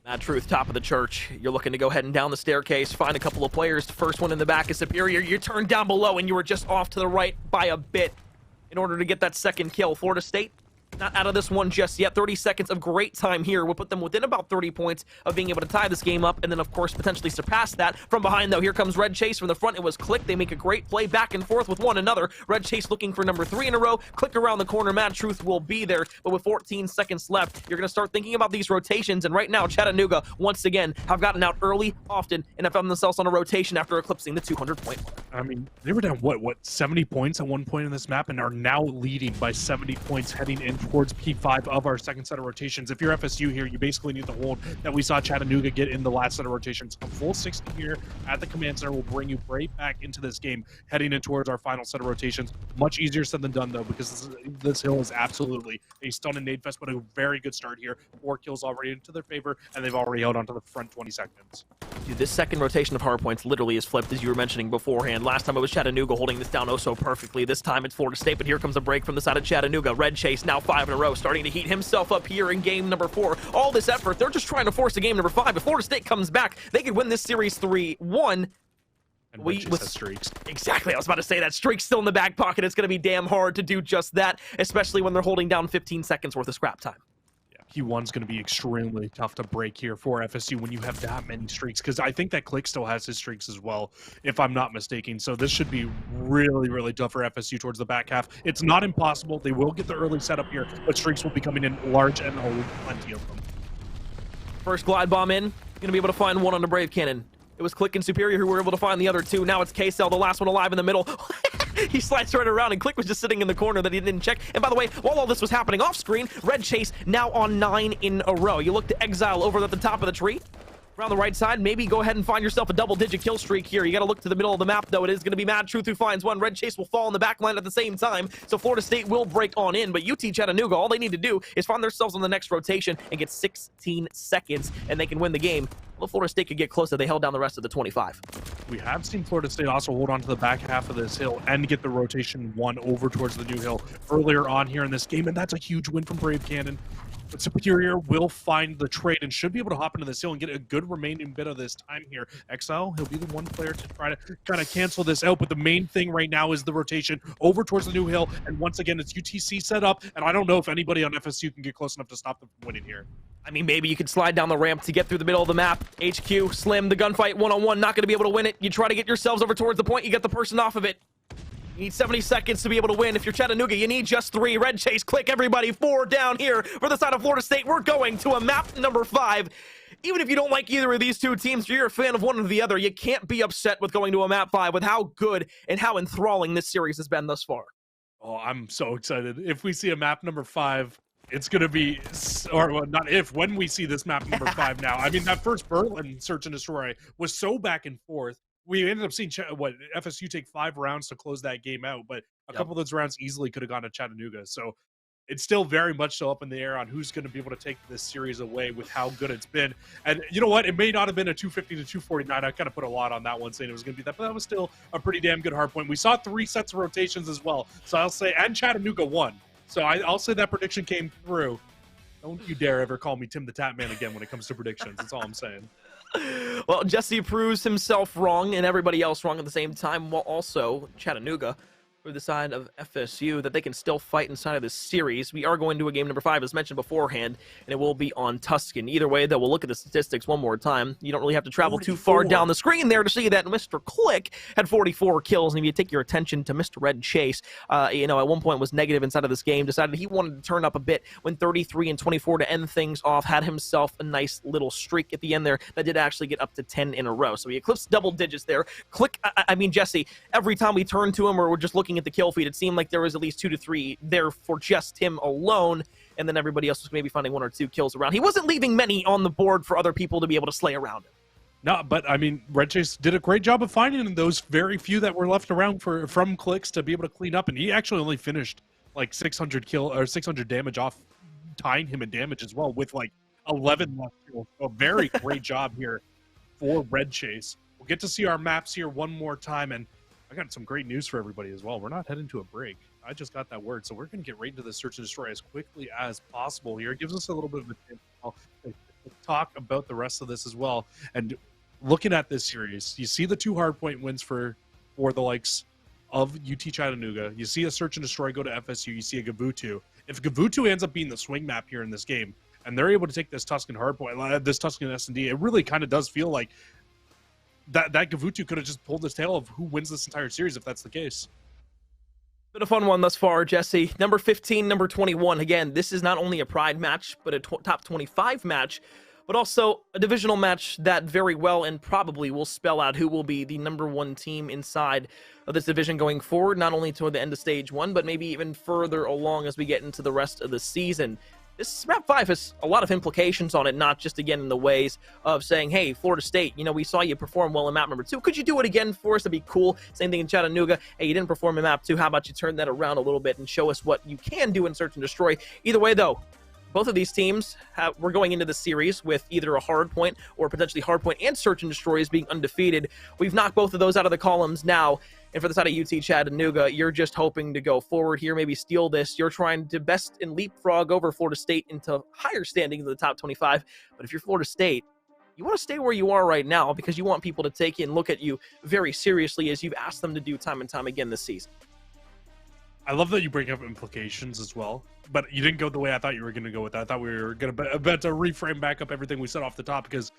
Mad Truth, top of the church. You're looking to go heading down the staircase, find a couple of players. The first one in the back is Superior. You're turned down below, and you were just off to the right by a bit in order to get that second kill. Florida State not out of this one just yet. 30 seconds of great time here will put them within about 30 points of being able to tie this game up, and then, of course, potentially surpass that. From behind, though, here comes Red Chase. From the front, it was Click. They make a great play back and forth with one another. Red Chase looking for number 3 in a row. Click around the corner. Mad Truth will be there, but with 14 seconds left, you're going to start thinking about these rotations, and right now, Chattanooga, once again, have gotten out early, often, and have found themselves on a rotation after eclipsing the 200-point mark. I mean, they were down, what, 70 points at one point in this map, and are now leading by 70 points heading in towards P5 of our second set of rotations. If you're FSU here, you basically need the hold that we saw Chattanooga get in the last set of rotations. A full 60 here at the command center will bring you right back into this game, heading in towards our final set of rotations. Much easier said than done, though, because this hill is absolutely a stun and nade fest, but a very good start here. 4 kills already into their favor, and they've already held onto the front 20 seconds. Dude, this second rotation of hardpoints literally is flipped, as you were mentioning beforehand. Last time it was Chattanooga holding this down oh so perfectly. This time it's Florida State, but here comes a break from the side of Chattanooga. Red Chase now 5 in a row, starting to heat himself up here in game number 4. All this effort, they're just trying to force a game number 5. If Florida State comes back, they could win this series 3-1. And Red Chase has streaks. Exactly, I was about to say that. Streak's still in the back pocket. It's going to be damn hard to do just that, especially when they're holding down 15 seconds worth of scrap time. P1's going to be extremely tough to break here for FSU when you have that many streaks, because I think that Click still has his streaks as well, if I'm not mistaken. So this should be really, really tough for FSU towards the back half. It's not impossible. They will get the early setup here, but streaks will be coming in large and plenty of them. First glide bomb in. Going to be able to find one on the Brave Cannon. It was Click and Superior who were able to find the other 2. Now it's K-Cell, the last one alive in the middle. He slides right around, and Click was just sitting in the corner that he didn't check. And by the way, while all this was happening off screen, Red Chase now on 9 in a row. You look to Exile over at the top of the tree. Around the right side, maybe go ahead and find yourself a double-digit kill streak here. You got to look to the middle of the map, though. It is going to be Mad Truth who finds one. Red Chase will fall in the back line at the same time, so Florida State will break on in. But UT Chattanooga, all they need to do is find themselves on the next rotation and get 16 seconds, and they can win the game. Well, Florida State could get closer. They held down the rest of the 25. We have seen Florida State also hold on to the back half of this hill and get the rotation 1 over towards the new hill earlier on here in this game, and that's a huge win from Brave Cannon. But Superior will find the trade and should be able to hop into this hill and get a good remaining bit of this time here. Exile, he'll be the one player to try to kind of cancel this out, but the main thing right now is the rotation over towards the new hill, and once again, it's UTC set up, and I don't know if anybody on FSU can get close enough to stop them from winning here. I mean, maybe you could slide down the ramp to get through the middle of the map. HQ, Slim, the gunfight, one-on-one, not going to be able to win it. You try to get yourselves over towards the point, you get the person off of it. You need 70 seconds to be able to win. If you're Chattanooga, you need just 3. Red Chase, Click, everybody, 4 down here for the side of Florida State. We're going to a map number 5. Even if you don't like either of these two teams, you're a fan of one or the other, you can't be upset with going to a map 5 with how good and how enthralling this series has been thus far. Oh, I'm so excited. If we see a map number 5, it's going to be, or well, not if, when we see this map number 5 now. I mean, that first Berlin Search and Destroy was so back and forth. We ended up seeing, FSU take 5 rounds to close that game out, but a couple of those rounds easily could have gone to Chattanooga. So it's still very much so up in the air on who's going to be able to take this series away with how good it's been. And you know what? It may not have been a 250 to 249. I kind of put a lot on that one saying it was going to be that, but that was still a pretty damn good hard point. We saw 3 sets of rotations as well. So I'll say, and Chattanooga won. So I'll say that prediction came through. Don't you dare ever call me Tim the Tap Man again when it comes to predictions. That's all I'm saying. Well, Jesse proves himself wrong and everybody else wrong at the same time, while also Chattanooga for the side of FSU that they can still fight inside of this series. We are going to a game number 5, as mentioned beforehand, and it will be on Tuscan. Either way, though, we'll look at the statistics one more time. You don't really have to travel too far down the screen there to see that Mr. Click had 44 kills, and if you take your attention to Mr. Red Chase, at one point was negative inside of this game, decided he wanted to turn up a bit, went 33 and 24 to end things off, had himself a nice little streak at the end there that did actually get up to 10 in a row. So he eclipsed double digits there. Click, Jesse, every time we turned to him or we're just looking at the kill feed, it seemed like there was at least 2 to 3 there for just him alone, and then everybody else was maybe finding 1 or 2 kills around. He wasn't leaving many on the board for other people to be able to slay around him. No, but Red Chase did a great job of finding those very few that were left around from Clicks to be able to clean up, and he actually only finished like 600 damage off, tying him in damage as well with like 11 left kills. So a very great job here for Red Chase. We'll get to see our maps here one more time, and I got some great news for everybody as well. We're not heading to a break. I just got that word, so we're going to get right into the search and destroy as quickly as possible here. It gives us a little bit of a chance to talk about the rest of this as well. And looking at this series, you see the 2 hardpoint wins for the likes of UT Chattanooga. You see a search and destroy go to FSU. You see a Gavutu. If Gavutu ends up being the swing map here in this game, and they're able to take this Tuscan hardpoint, this Tuscan S&D, it really kind of does feel like that Gavutu could have just pulled his tail of who wins this entire series if that's the case. Been a fun one thus far, Jesse. Number 15, number 21. Again, this is not only a Pride match, but a top 25 match, but also a divisional match that very well and probably will spell out who will be the number 1 team inside of this division going forward, not only toward the end of stage 1, but maybe even further along as we get into the rest of the season. This map 5 has a lot of implications on it, not just, again, in the ways of saying, hey, Florida State, we saw you perform well in map number 2. Could you do it again for us? That'd be cool. Same thing in Chattanooga. Hey, you didn't perform in map 2. How about you turn that around a little bit and show us what you can do in search and destroy? Either way, though, both of these teams we're going into the series with either a hard point or potentially hard point and search and destroy as being undefeated. We've knocked both of those out of the columns now. And for the side of UT Chattanooga, you're just hoping to go forward here, maybe steal this. You're trying to best and leapfrog over Florida State into higher standings in the top 25. But if you're Florida State, you want to stay where you are right now because you want people to take you and look at you very seriously as you've asked them to do time and time again this season. I love that you bring up implications as well, but you didn't go the way I thought you were going to go with that. I thought we were going to about to reframe back up everything we said off the top because,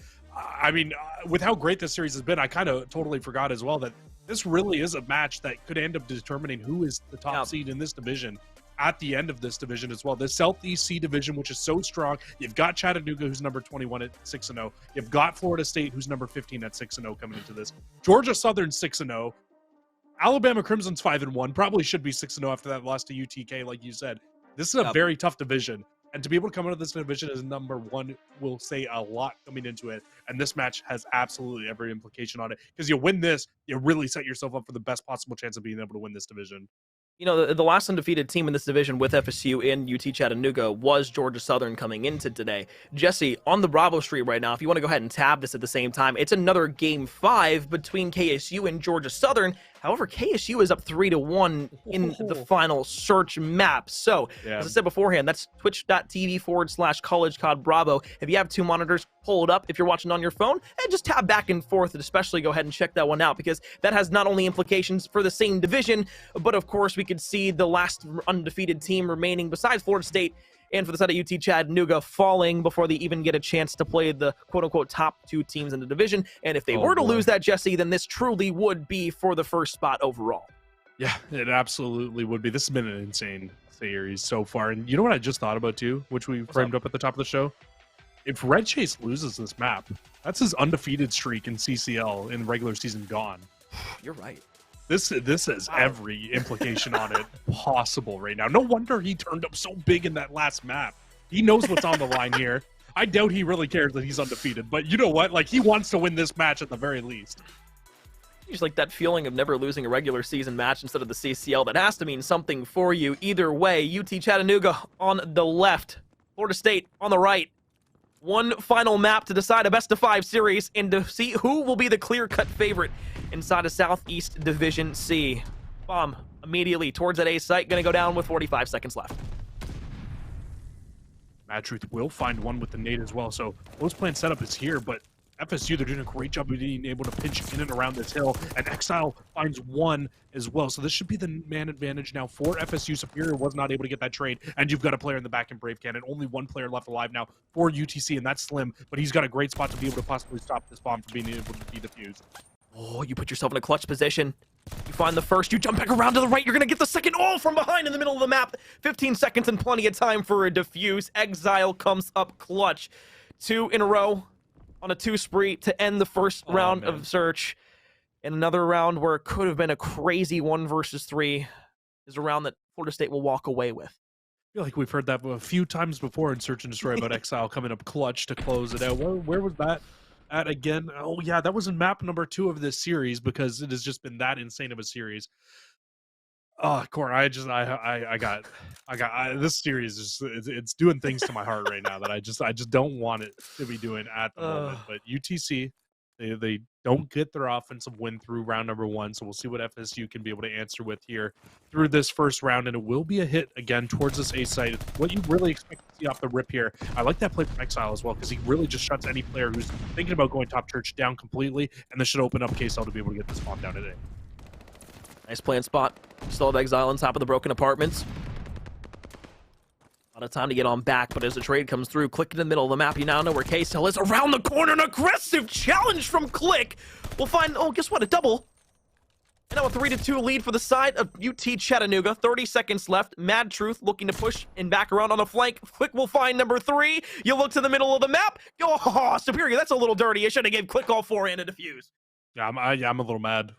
with how great this series has been, I kind of totally forgot as well that this really is a match that could end up determining who is the top seed in this division at the end of this division as well. The Southeast C division, which is so strong. You've got Chattanooga, who's number 21 at 6-0. You've got Florida State, who's number 15 at 6-0 coming into this. Georgia Southern 6-0. Alabama Crimson's 5-1, probably should be 6-0 after that loss to UTK, like you said. This is a very tough division, and to be able to come out of this division as number 1 will say a lot coming into it, and this match has absolutely every implication on it, because you win this, you really set yourself up for the best possible chance of being able to win this division. The last undefeated team in this division with FSU and UT Chattanooga was Georgia Southern coming into today. Jesse, on the Bravo Street right now, if you want to go ahead and tab this at the same time, it's another Game 5 between KSU and Georgia Southern. However, KSU is up 3-1 in the final search map. So, as I said beforehand, that's twitch.tv/CollegeCodBravo. If you have 2 monitors, pull it up. If you're watching on your phone, and just tab back and forth, and especially go ahead and check that one out, because that has not only implications for the same division, but of course we could see the last undefeated team remaining besides Florida State and for the side of UT Chattanooga falling before they even get a chance to play the quote-unquote top 2 teams in the division. And if they were to lose that, Jesse, then this truly would be for the first spot overall. Yeah, it absolutely would be. This has been an insane series so far. And you know what I just thought about too, which we framed up at the top of the show? If Red Chase loses this map, that's his undefeated streak in CCL in regular season gone. You're right. This has every implication on it possible right now. No wonder he turned up so big in that last map. He knows what's on the line here. I doubt he really cares that he's undefeated, but you know what? Like, he wants to win this match at the very least. Just like that feeling of never losing a regular season match instead of the CCL. That has to mean something for you. Either way, UT Chattanooga on the left, Florida State on the right. One final map to decide a best-of-5 series and to see who will be the clear-cut favorite inside of Southeast Division C. Bomb immediately towards that A site, going to go down with 45 seconds left. Mad Truth will find one with the nade as well, so close plan setup is here, but FSU, they're doing a great job of being able to pinch in and around this hill, and Exile finds one as well. So this should be the man advantage now for FSU. Superior was not able to get that trade, and you've got a player in the back in Brave Cannon. Only one player left alive now for UTC, and that's Slim, but he's got a great spot to be able to possibly stop this bomb from being able to be defused. Oh, you put yourself in a clutch position. You find the first, you jump back around to the right, you're gonna get the second, all from behind in the middle of the map. 15 seconds and plenty of time for a defuse. Exile comes up clutch. 2 in a row on a 2 spree to end the first round of search. And another round where it could have been a crazy 1 versus 3 is a round that Florida State will walk away with. I feel like we've heard that a few times before in Search and Destroy about Exile coming up clutch to close it out. Where was that at again? Oh yeah, that was in map number 2 of this series, because it has just been that insane of a series. Oh, Corin, I got this series is it's doing things to my heart right now that I just don't want it to be doing at the moment. But UTC, they don't get their offensive win through round number 1, so we'll see what FSU can be able to answer with here through this first round, and it will be a hit again towards this A site. What you really expect to see off the rip here. I like that play from Exile as well, because he really just shuts any player who's thinking about going top church down completely, and this should open up KSL to be able to get this bomb down today. Nice plant spot. Still have Exile on top of the broken apartments. A lot of time to get on back, but as the trade comes through, Click in the middle of the map, you now know where KSL is. Around the corner, an aggressive challenge from Click. We'll find, oh, guess what, a double. And now a 3-2 lead for the side of UT Chattanooga. 30 seconds left. Mad Truth looking to push and back around on the flank. Click will find number 3. You look to the middle of the map. Oh, Superior, that's a little dirty. I should have gave Click all 4 and a defuse. Yeah, I'm a little mad.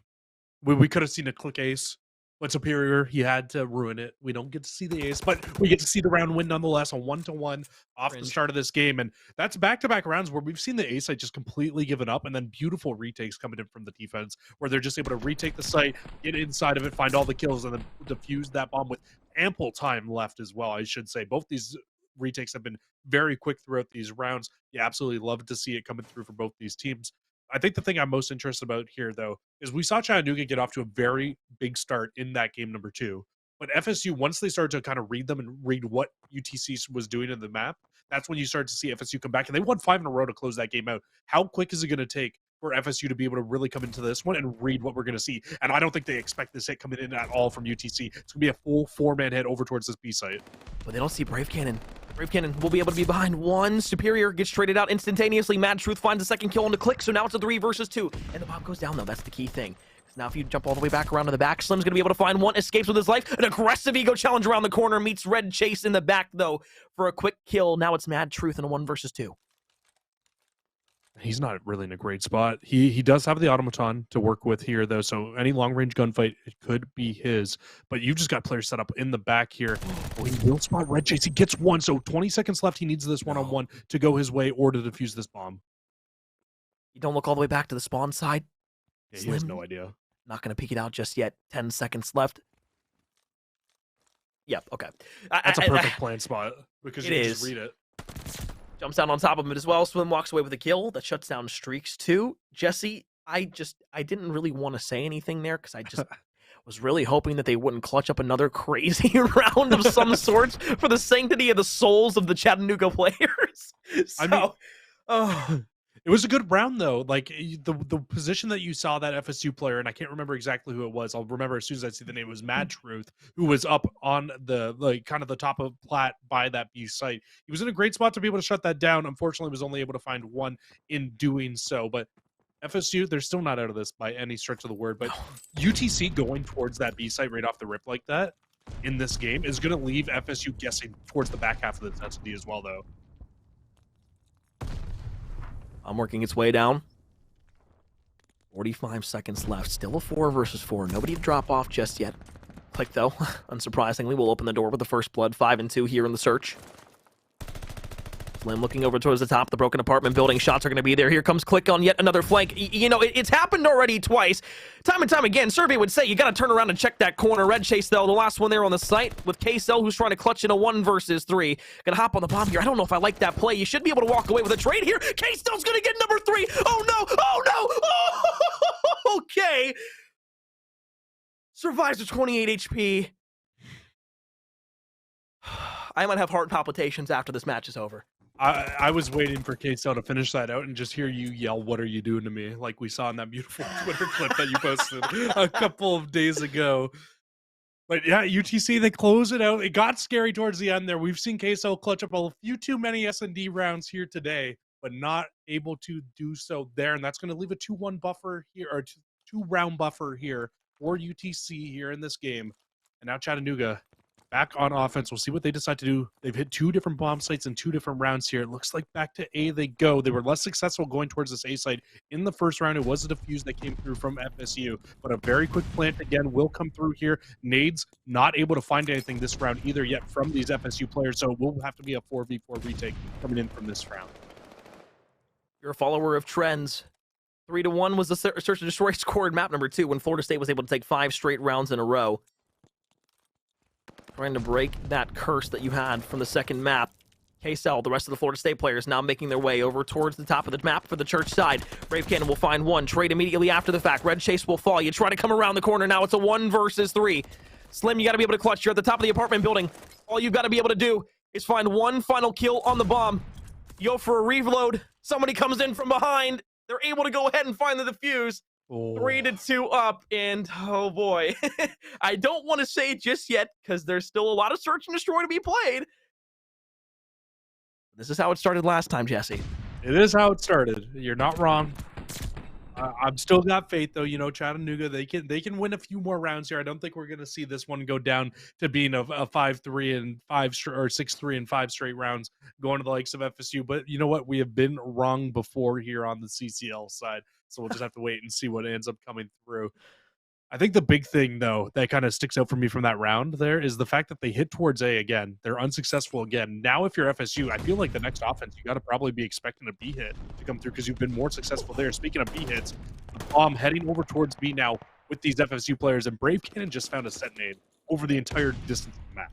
We could have seen a Click ace, but Superior, he had to ruin it. We don't get to see the ace, but we get to see the round win nonetheless, a 1-1 off the start of this game. And that's back-to-back rounds where we've seen the ace site just completely given up, and then beautiful retakes coming in from the defense, where they're just able to retake the site, get inside of it, find all the kills, and then defuse that bomb with ample time left as well, I should say. Both these retakes have been very quick throughout these rounds. You absolutely love to see it coming through for both these teams. I think the thing I'm most interested about here, though, is we saw Chattanooga get off to a very big start in that game number 2. But FSU, once they started to kind of read them and read what UTC was doing in the map, that's when you start to see FSU come back. And they won 5 in a row to close that game out. How quick is it going to take for FSU to be able to really come into this one and read what we're going to see? And I don't think they expect this hit coming in at all from UTC. It's going to be a full 4-man hit over towards this B site. But they don't see Brave Cannon. Brave Cannon will be able to be behind 1. Superior gets traded out instantaneously. Mad Truth finds a second kill on the Click, so now it's a 3 versus 2. And the bomb goes down, though. That's the key thing. Because now if you jump all the way back around to the back, Slim's going to be able to find 1. Escapes with his life. An aggressive ego challenge around the corner. Meets Red Chase in the back, though, for a quick kill. Now it's Mad Truth in a 1 versus 2. He's not really in a great spot. He does have the automaton to work with here, though, so any long-range gunfight, it could be his. But you've just got players set up in the back here. Oh, he will spot Red Chase. He gets 1, so 20 seconds left. He needs this one-on-1 to go his way or to defuse this bomb. You don't look all the way back to the spawn side. Yeah, he has no idea. Not going to peek it out just yet. 10 seconds left. Yep, okay. That's a perfect plan spot, because you can just read it. Jumps down on top of him as well. Swim walks away with a kill. That shuts down streaks too. Jesse, I didn't really want to say anything there, because I just was really hoping that they wouldn't clutch up another crazy round of some sorts for the sanctity of the souls of the Chattanooga players. So, I mean, it was a good round, though. Like, the position that you saw that FSU player, and I can't remember exactly who it was. I'll remember as soon as I see the name. It was Mad Truth, who was up on the kind of the top of plat by that B site. He was in a great spot to be able to shut that down. Unfortunately, was only able to find 1 in doing so. But FSU, they're still not out of this by any stretch of the word. But UTC going towards that B site right off the rip like that in this game is going to leave FSU guessing towards the back half of the intensity as well, though. I'm working its way down. 45 seconds left. Still a 4 versus 4. Nobody to drop off just yet. Click, though, unsurprisingly, will open the door with the first blood. 5-2 here in the search. Slim looking over towards the top. The broken apartment building. Shots are going to be there. Here comes Click on yet another flank. You know, it's happened already twice. Time and time again, Survey would say you got to turn around and check that corner. Red Chase, though, the last one there on the site with KSL, who's trying to clutch in a 1 versus 3. Gonna hop on the bomb here. I don't know if I like that play. You should be able to walk away with a trade here. KSL's gonna get number 3. Oh, no. Oh, no. Oh, okay. Survives with 28 HP. I might have heart palpitations after this match is over. I was waiting for KSL to finish that out and just hear you yell, "What are you doing to me?" Like we saw in that beautiful Twitter clip that you posted a couple of days ago. But yeah, UTC, they close it out. It got scary towards the end there. We've seen KSL clutch up a few too many S&D rounds here today, but not able to do so there. And that's going to leave a 2-1 buffer here, or two-round buffer here for UTC here in this game. And now Chattanooga back on offense. We'll see what they decide to do. They've hit 2 different bomb sites in 2 different rounds here. It looks like back to A they go. They were less successful going towards this A site in the first round. It was a defuse that came through from FSU, but a very quick plant again will come through here. Nades not able to find anything this round either yet from these FSU players, so it will have to be a 4v4 retake coming in from this round. You're a follower of trends. 3-1 was the search and destroy score in map number 2 when Florida State was able to take 5 straight rounds in a row. Trying to break that curse that you had from the second map. KSL, the rest of the Florida State players now making their way over towards the top of the map for the church side. Brave Cannon will find one. Trade immediately after the fact. Red Chase will fall. You try to come around the corner now. It's a 1 versus 3. Slim, you got to be able to clutch. You're at the top of the apartment building. All you've got to be able to do is find one final kill on the bomb. You go for a reload. Somebody comes in from behind. They're able to go ahead and find the defuse. 3-2 up, and oh boy. I don't want to say it just yet because there's still a lot of search and destroy to be played. This is how it started last time, Jesse. It is how it started. You're not wrong. I'm still got faith, though. You know, Chattanooga, they can win a few more rounds here. I don't think we're going to see this one go down to being a 5-3 and 5 or 6-3 and 5 straight rounds going to the likes of FSU. But you know what? We have been wrong before here on the CCL side, so we'll just have to wait and see what ends up coming through. I think the big thing, though, that kind of sticks out for me from that round there is the fact that they hit towards A again. They're unsuccessful again. Now, if you're FSU, I feel like the next offense, you got to probably be expecting a B hit to come through because you've been more successful there. Speaking of B hits, the bomb heading over towards B now with these FSU players, and Brave Cannon just found a set nade over the entire distance of the map.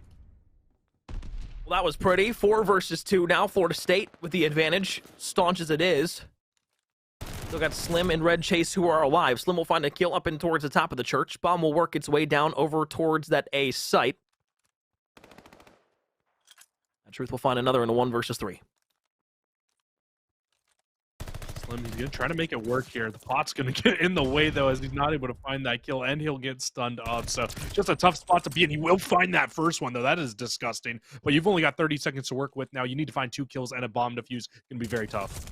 Well, that was pretty. 4 versus 2 now. Florida State with the advantage, staunch as it is. Still got Slim and Red Chase who are alive. Slim will find a kill up and towards the top of the church. Bomb will work its way down over towards that A site. Truth will find another in a 1 versus 3. Slim, he's going to try to make it work here. The pot's going to get in the way, though, as he's not able to find that kill, and he'll get stunned up. So just a tough spot to be in. He will find that first one, though. That is disgusting. But you've only got 30 seconds to work with now. You need to find 2 kills and a bomb defuse. Going to be very tough.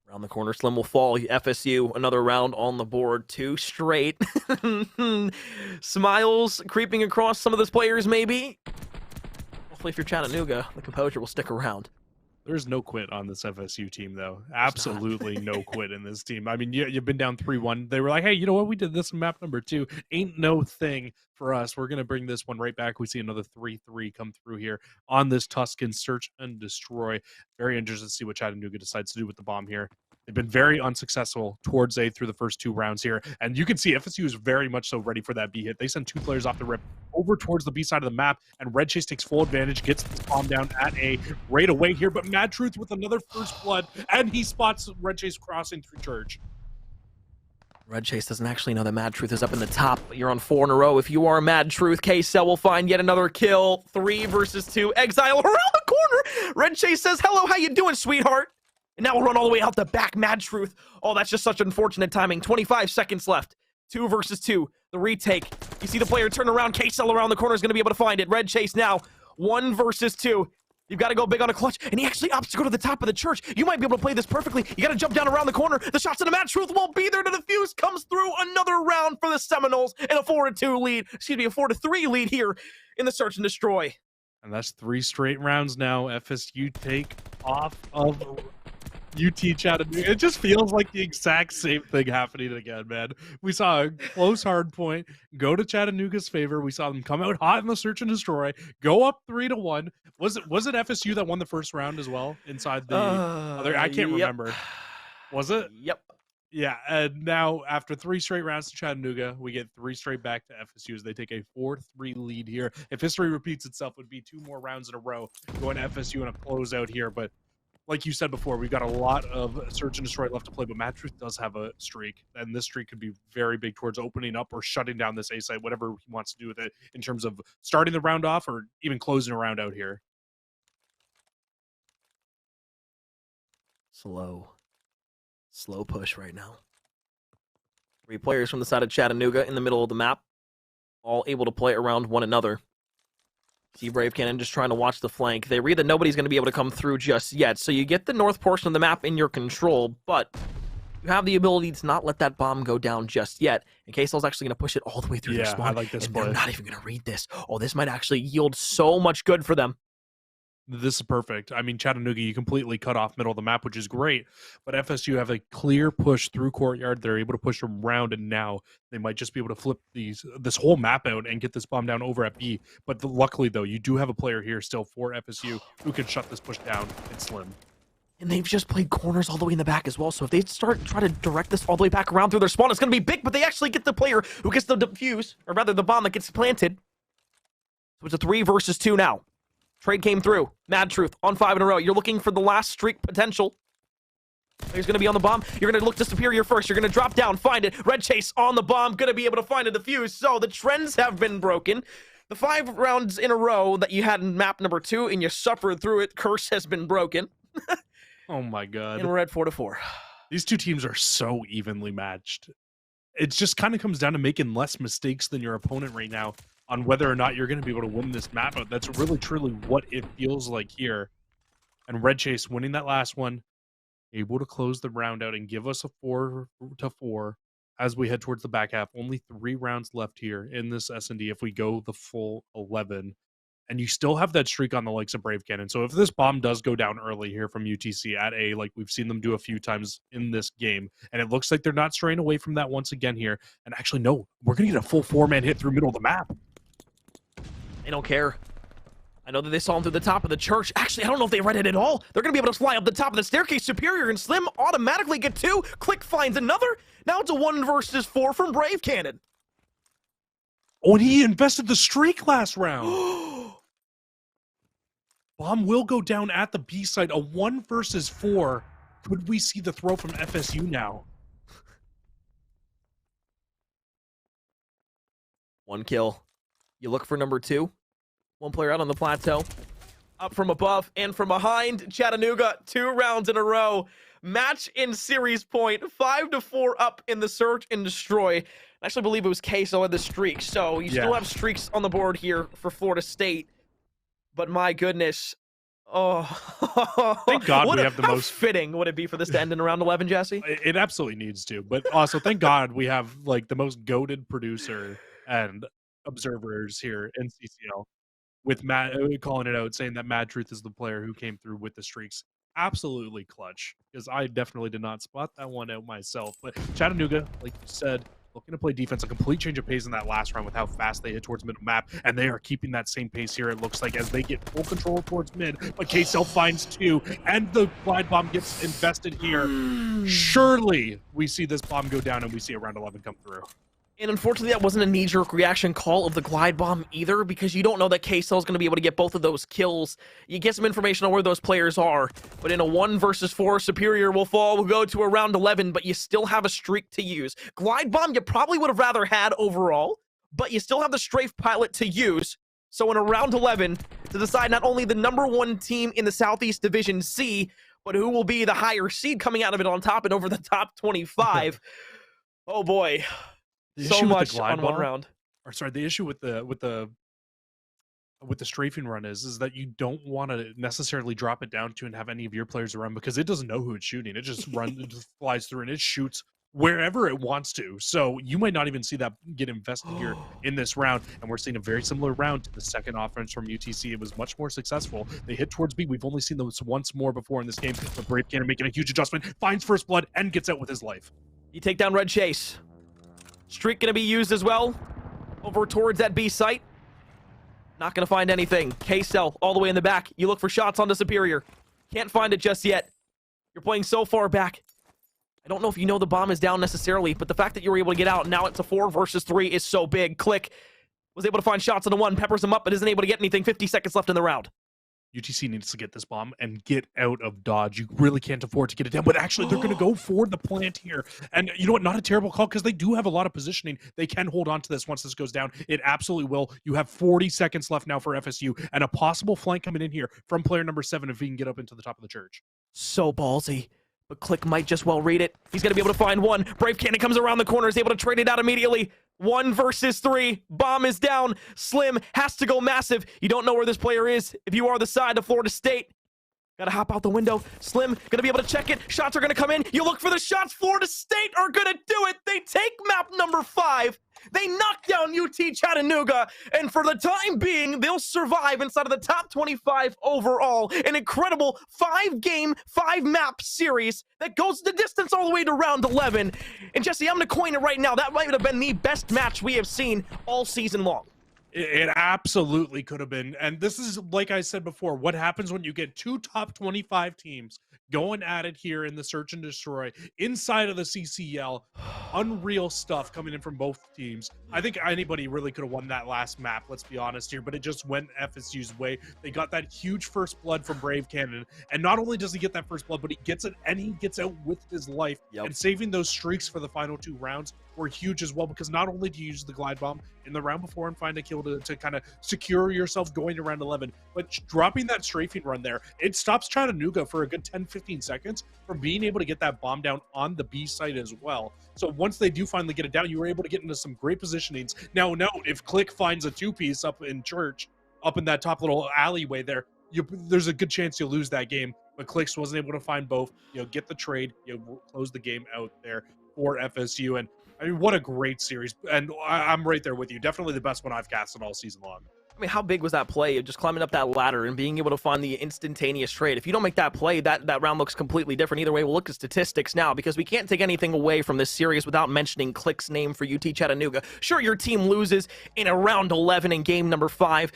Around the corner, Slim will fall. FSU, another round on the board. 2 straight. Smiles creeping across some of those players, maybe. Hopefully, if you're Chattanooga, the composure will stick around. There's no quit on this FSU team, though. Absolutely no quit in this team. I mean, you've been down 3-1. They were like, hey, you know what? We did this in map number 2. Ain't no thing for us. We're going to bring this one right back. We see another 3-3 come through here on this Tuscan search and destroy. Very interested to see what Chattanooga decides to do with the bomb here. They've been very unsuccessful towards A through the first 2 rounds here. And you can see FSU is very much so ready for that B hit. They send 2 players off the rip over towards the B side of the map, and Red Chase takes full advantage, gets this bomb down at A right away here. But Mad Truth with another first blood, and he spots Red Chase crossing through church. Red Chase doesn't actually know that Mad Truth is up in the top, but you're on 4 in a row. If you are Mad Truth, KSL will find yet another kill. 3 versus 2. Exile around the corner. Red Chase says, hello, how you doing, sweetheart? And now we'll run all the way out the back. Mad Truth. Oh, that's just such unfortunate timing. 25 seconds left. 2 versus 2. The retake. You see the player turn around. KSL around the corner is going to be able to find it. Red Chase now. 1 versus 2. You've got to go big on a clutch. And he actually opts to go to the top of the church. You might be able to play this perfectly. You got to jump down around the corner. The shots in the Mad Truth won't be there to defuse. Comes through another round for the Seminoles. And a 4-2 lead. Excuse me, a 4-3 lead here in the search and destroy. And that's 3 straight rounds now. FSU take off of UT Chattanooga. It just feels like the exact same thing happening again, man. We saw a close hard point go to Chattanooga's favor. We saw them come out hot in the search and destroy, go up 3-1. Was it FSU that won the first round as well inside the other? I can't remember. Was it? Yep. Yeah, and now after 3 straight rounds to Chattanooga, we get 3 straight back to FSU as they take a 4-3 lead here. If history repeats itself, it would be 2 more rounds in a row going to FSU in a closeout here, but like you said before, we've got a lot of search and destroy left to play, but Mad Truth does have a streak, and this streak could be very big towards opening up or shutting down this A site, whatever he wants to do with it in terms of starting the round off or even closing a round out here. Slow push right now. 3 players from the side of Chattanooga in the middle of the map, all able to play around one another. See Brave Cannon just trying to watch the flank. They read that nobody's going to be able to come through just yet, so you get the north portion of the map in your control, but you have the ability to not let that bomb go down just yet. And KSL's actually going to push it all the way through their spawn. I like this play. They're not even going to read this. Oh, this might actually yield so much good for them. This is perfect. I mean, Chattanooga, you completely cut off middle of the map, which is great. But FSU have a clear push through courtyard. They're able to push around, and now they might just be able to flip this whole map out and get this bomb down over at B. But luckily, though, you do have a player here still for FSU who can shut this push down. It's Slim. And they've just played corners all the way in the back as well. So if they try to direct this all the way back around through their spawn, it's going to be big. But they actually get the player who gets the defuse, or rather the bomb that gets planted. So it's a 3 versus 2 now. Trade came through. Mad Truth on 5 in a row. You're looking for the last streak potential. He's going to be on the bomb. You're going to look to Superior first. You're going to drop down, find it. Red Chase on the bomb. Going to be able to find a defuse. So the trends have been broken. The 5 rounds in a row that you had in map number 2 and you suffered through it, curse has been broken. Oh my God. And we're at 4-4. These two teams are so evenly matched. It just kind of comes down to making less mistakes than your opponent right now on whether or not you're going to be able to win this map out. That's really, truly what it feels like here. And Red Chase winning that last one, able to close the round out and give us a 4-4 as we head towards the back half. Only 3 rounds left here in this S&D if we go the full 11. And you still have that streak on the likes of Brave Cannon. So if this bomb does go down early here from UTC at A, like we've seen them do a few times in this game, and it looks like they're not straying away from that once again here. And actually, no, we're going to get a full 4-man hit through middle of the map. They don't care. I know that they saw him through the top of the church. Actually, I don't know if they read it at all. They're going to be able to fly up the top of the staircase. Superior and Slim automatically get 2. Click finds another. Now it's a 1 versus 4 from Brave Cannon. Oh, and he invested the streak last round. Bomb will go down at the B side. A 1 versus 4. Could we see the throw from FSU now? 1 kill. You look for number 2. 1 player out on the plateau. Up from above and from behind. Chattanooga, 2 rounds in a row. Match in series point. 5-4 up in the search and destroy. I actually believe it was Queso had the streak. So you still have streaks on the board here for Florida State. But my goodness. Oh. Thank God we have the most fitting would it be for this to end in round 11, Jesse? It absolutely needs to. But also, thank God we have like the most goated producer and observers here in CCL, with Matt calling it out, saying that Mad Truth is the player who came through with the streaks. Absolutely clutch, because I definitely did not spot that one out myself. But Chattanooga, like you said, looking to play defense, a complete change of pace in that last round with how fast they hit towards middle map, and they are keeping that same pace here, it looks like, as they get full control towards mid. But KSL finds 2, and the glide bomb gets invested here. Surely we see this bomb go down, and we see a round 11 come through. And unfortunately, that wasn't a knee-jerk reaction call of the glide bomb either, because you don't know that KSL is going to be able to get both of those kills. You get some information on where those players are, but in a 1 versus 4, Superior will fall. We'll go to a round 11, but you still have a streak to use. Glide bomb you probably would have rather had overall, but you still have the strafe pilot to use. So in a round 11, to decide not only the number 1 team in the Southeast Division C, but who will be the higher seed coming out of it on top and over the top 25. Oh boy. So much on one round. Or sorry, the issue with the strafing run is that you don't want to necessarily drop it down to and have any of your players around, because it doesn't know who it's shooting. It just runs, it just flies through, and it shoots wherever it wants to. So you might not even see that get invested here in this round. And we're seeing a very similar round to the second offense from UTC. It was much more successful. They hit towards B. We've only seen those once more before in this game. But Brave Cannon making a huge adjustment, finds first blood, and gets out with his life. You take down Red Chase. Streak going to be used as well over towards that B site. Not going to find anything. K-Cell all the way in the back. You look for shots on the Superior. Can't find it just yet. You're playing so far back. I don't know if you know the bomb is down necessarily, but the fact that you were able to get out, now it's a 4 versus 3 is so big. Click was able to find shots on the 1, peppers him up, but isn't able to get anything. 50 seconds left in the round. UTC needs to get this bomb and get out of dodge. You really can't afford to get it down, but actually they're going to go for the plant here. And you know what? Not a terrible call, because they do have a lot of positioning. They can hold on to this once this goes down. It absolutely will. You have 40 seconds left now for FSU, and a possible flank coming in here from player number 7 if he can get up into the top of the church. So ballsy. but Click might just well read it. He's going to be able to find one. Brave Cannon comes around the corner, is able to trade it out immediately. 1 versus 3. Bomb is down. Slim has to go massive. You don't know where this player is if you are the side of Florida State. Gotta hop out the window. Slim gonna be able to check it. Shots are gonna come in. You look for the shots. Florida State are gonna do it. They take map number 5. They knock down UT Chattanooga. And for the time being, they'll survive inside of the top 25 overall. An incredible 5-game, 5-map series that goes the distance all the way to round 11. And Jesse, I'm gonna coin it right now. That might have been the best match we have seen all season long. It absolutely could have been. And this is, like I said before, what happens when you get 2 top 25 teams going at it here in the Search and Destroy inside of the CCL. Unreal stuff coming in from both teams. I think anybody really could have won that last map, let's be honest here, but it just went FSU's way. They got that huge first blood from Brave Cannon. And not only does he get that first blood, but he gets it and he gets out with his life. And saving those streaks for the final 2 rounds were huge as well, because not only do you use the glide bomb in the round before and find a kill to kind of secure yourself going to round 11, but dropping that strafing run there, it stops Chattanooga for a good 10-15 seconds from being able to get that bomb down on the B site as well. So once they do finally get it down, you were able to get into some great positionings. Now note, if Click finds a 2-piece up in Church, up in that top little alleyway there, there's a good chance you'll lose that game. But Clicks wasn't able to find both. Get the trade, close the game out there for FSU. And I mean, what a great series. And I'm right there with you. Definitely the best one I've casted all season long. I mean, how big was that play of just climbing up that ladder and being able to find the instantaneous trade? If you don't make that play, that round looks completely different. Either way, we'll look at statistics now, because we can't take anything away from this series without mentioning Click's name for UT Chattanooga. Sure, your team loses in a round 11 in game number 5.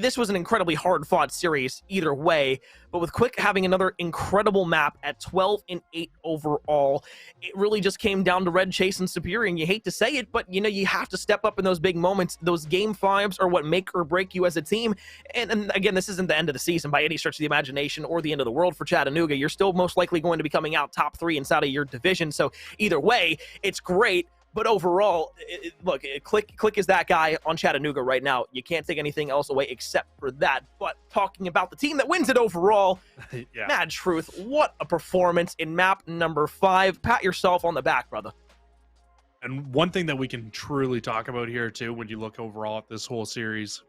This was an incredibly hard-fought series either way, but with Click having another incredible map at 12-8 overall, it really just came down to Red chasing Superior, and you hate to say it, but you have to step up in those big moments. Those game 5s are what make or break you as a team. And again, this isn't the end of the season by any stretch of the imagination or the end of the world for Chattanooga. You're still most likely going to be coming out top 3 inside of your division. So either way, it's great. But overall, look, Click is that guy on Chattanooga right now. You can't take anything else away except for that. But talking about the team that wins it overall, Mad Truth, what a performance in map number 5. Pat yourself on the back, brother. And one thing that we can truly talk about here, too, when you look overall at this whole series,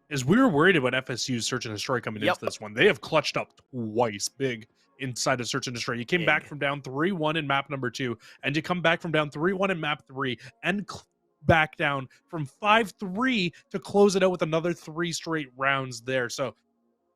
is we were worried about FSU's Search and Destroy coming into this one. They have clutched up twice big inside of Search and Destroy. You came back from down 3-1 in map number 2, and you come back from down 3-1 in map 3, and back down from 5-3 to close it out with another 3 straight rounds there. So,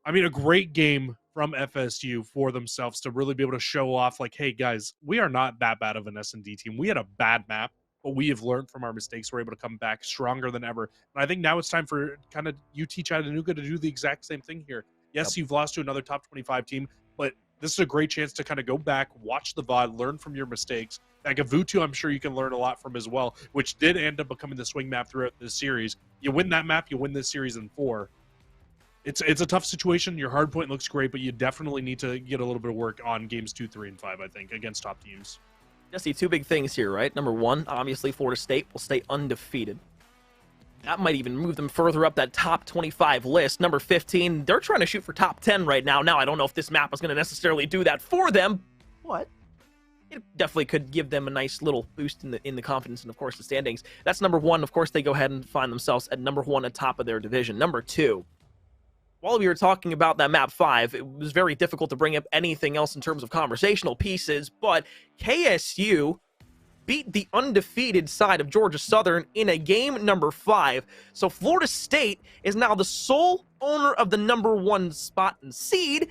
I mean, a great game from FSU for themselves to really be able to show off, like, hey, guys, we are not that bad of an S&D team. We had a bad map, but we have learned from our mistakes. We're able to come back stronger than ever. And I think now it's time for kind of UT Chattanooga to do the exact same thing here. Yes, you've lost to another top 25 team, but this is a great chance to kind of go back, watch the VOD, learn from your mistakes. Nagavutu, I'm sure you can learn a lot from as well, which did end up becoming the swing map throughout this series. You win that map, you win this series in 4. It's a tough situation. Your hard point looks great, but you definitely need to get a little bit of work on games 2, 3, and 5, I think, against top teams. Jesse, 2 big things here, right? Number 1, obviously Florida State will stay undefeated. That might even move them further up that top 25 list. Number 15, they're trying to shoot for top 10 right now. Now, I don't know if this map is going to necessarily do that for them, but it definitely could give them a nice little boost in the confidence and, of course, the standings. That's number 1. Of course, they go ahead and find themselves at number 1 atop of their division. Number 2, while we were talking about that map 5, it was very difficult to bring up anything else in terms of conversational pieces, but KSU beat the undefeated side of Georgia Southern in a game number 5. So Florida State is now the sole owner of the number 1 spot in seed,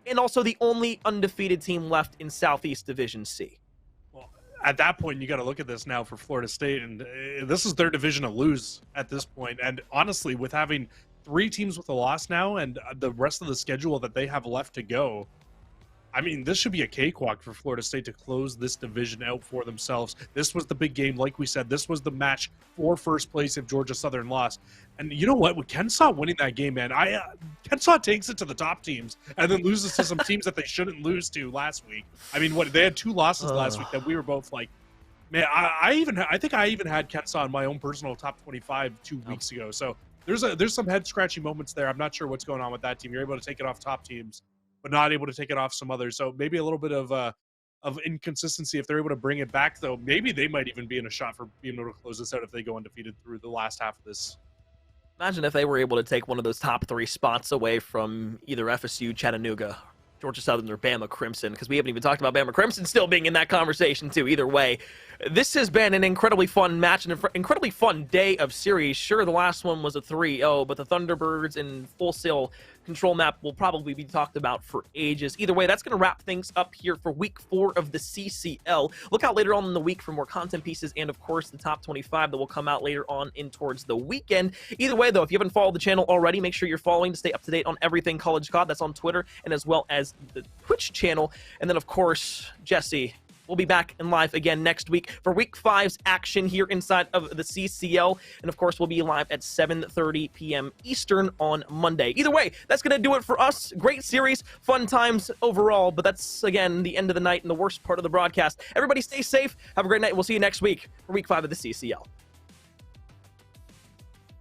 and also the only undefeated team left in Southeast Division C. Well, at that point, you got to look at this now for Florida State, and this is their division to lose at this point. And honestly, with having 3 teams with a loss now and the rest of the schedule that they have left to go, I mean, this should be a cakewalk for Florida State to close this division out for themselves. This was the big game. Like we said, this was the match for first place if Georgia Southern lost. And you know what? With Kennesaw winning that game, man, Kennesaw takes it to the top teams and then loses to some teams that they shouldn't lose to last week. I mean, they had 2 losses last week that we were both like, man, I think I even had Kennesaw in my own personal top 25 2 weeks ago. So there's some head-scratching moments there. I'm not sure what's going on with that team. You're able to take it off top teams, but not able to take it off some others. So maybe a little bit of of inconsistency. If they're able to bring it back, though, maybe they might even be in a shot for being able to close this out if they go undefeated through the last half of this. Imagine if they were able to take one of those top 3 spots away from either FSU, Chattanooga, Georgia Southern, or Bama Crimson, because we haven't even talked about Bama Crimson still being in that conversation too. Either way, this has been an incredibly fun match and an incredibly fun day of series. Sure, the last one was a 3-0, but the Thunderbirds and Full Sail Control map will probably be talked about for ages. Either way, that's going to wrap things up here for week 4 of the CCL. Look out later on in the week for more content pieces and, of course, the top 25 that will come out later on in towards the weekend. Either way, though, if you haven't followed the channel already, make sure you're following to stay up to date on everything College COD. That's on Twitter and as well as the Twitch channel. And then, of course, Jesse, we'll be back in live again next week for Week 5's action here inside of the CCL. And, of course, we'll be live at 7:30 p.m. Eastern on Monday. Either way, that's going to do it for us. Great series, fun times overall. But that's, again, the end of the night and the worst part of the broadcast. Everybody stay safe. Have a great night. We'll see you next week for Week 5 of the CCL.